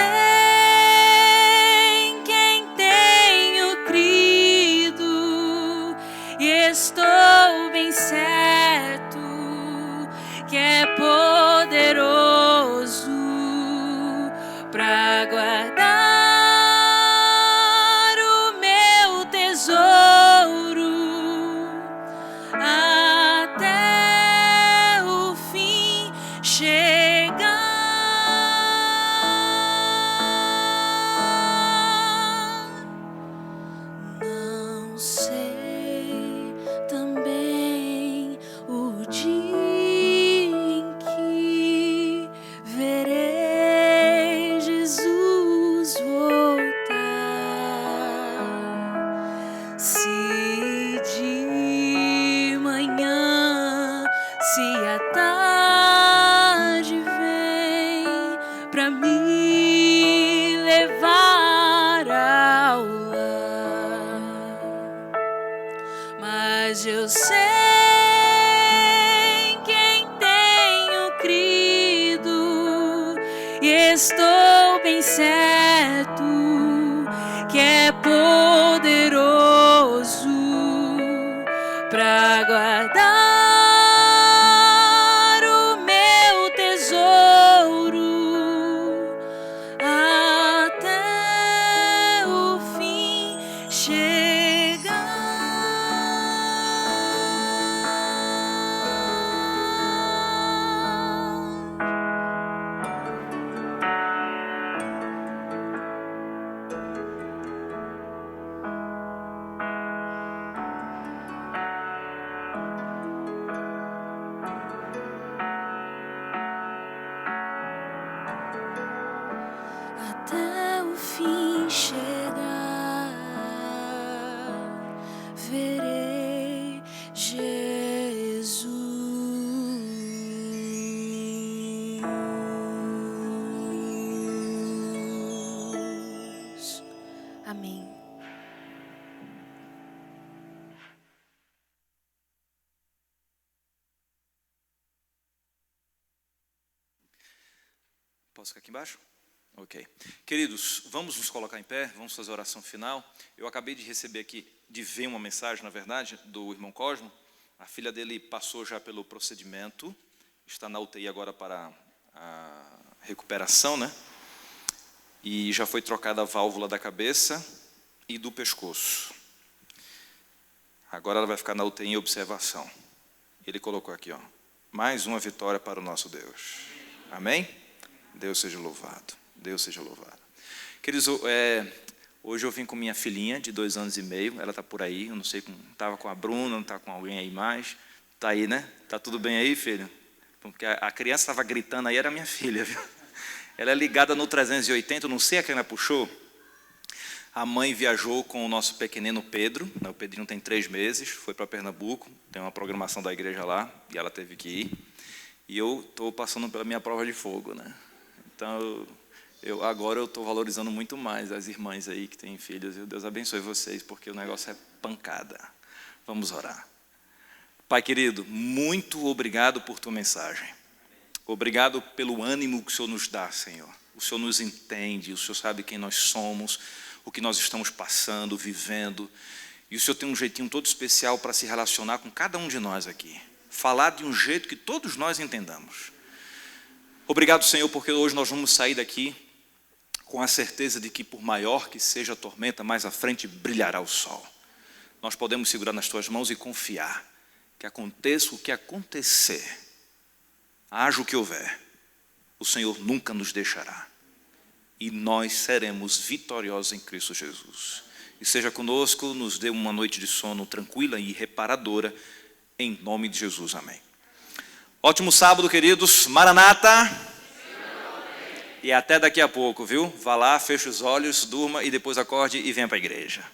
S4: em quem tenho crido e estou bem certo dia em que verei Jesus voltar, se de manhã, se à tarde vem pra me levar ao lar, mas eu sei em quem tenho crido e estou bem certo que é poderoso pra guardar o meu tesouro até o fim chegar. Até o fim chegar, verei Jesus. Amém.
S6: Posso ficar aqui embaixo? Ok. Queridos, vamos nos colocar em pé, vamos fazer a oração final. Eu acabei de receber aqui, de ver uma mensagem, na verdade, do irmão Cosmo. A filha dele passou já pelo procedimento, está na UTI agora para a recuperação, né? E já foi trocada a válvula da cabeça e do pescoço. Agora ela vai ficar na UTI em observação. Ele colocou aqui, ó, mais uma vitória para o nosso Deus. Amém? Deus seja louvado. Deus seja louvado. Queridos, hoje eu vim com minha filhinha de 2 anos e meio. Ela está por aí. Eu não sei, estava com a Bruna, não está com alguém aí mais. Está aí, né? Está tudo bem aí, filho? Porque a criança estava gritando aí, era minha filha, viu? Ela é ligada no 380, não sei a quem ela puxou. A mãe viajou com o nosso pequenino Pedro. O Pedrinho tem 3 meses, foi para Pernambuco. Tem uma programação da igreja lá e ela teve que ir. E eu estou passando pela minha prova de fogo, né? Então, agora eu estou valorizando muito mais as irmãs aí que têm filhos. E Deus abençoe vocês, porque o negócio é pancada. Vamos orar. Pai querido, muito obrigado por tua mensagem. Obrigado pelo ânimo que o Senhor nos dá, Senhor. O Senhor nos entende, o Senhor sabe quem nós somos, o que nós estamos passando, vivendo. E o Senhor tem um jeitinho todo especial para se relacionar com cada um de nós aqui. Falar de um jeito que todos nós entendamos. Obrigado, Senhor, porque hoje nós vamos sair daqui com a certeza de que, por maior que seja a tormenta, mais à frente brilhará o sol. Nós podemos segurar nas tuas mãos e confiar que aconteça o que acontecer, haja o que houver, o Senhor nunca nos deixará. E nós seremos vitoriosos em Cristo Jesus. E seja conosco, nos dê uma noite de sono tranquila e reparadora, em nome de Jesus, amém. Ótimo sábado, queridos. Maranata. E até daqui a pouco, viu? Vá lá, feche os olhos, durma e depois acorde e venha para a igreja.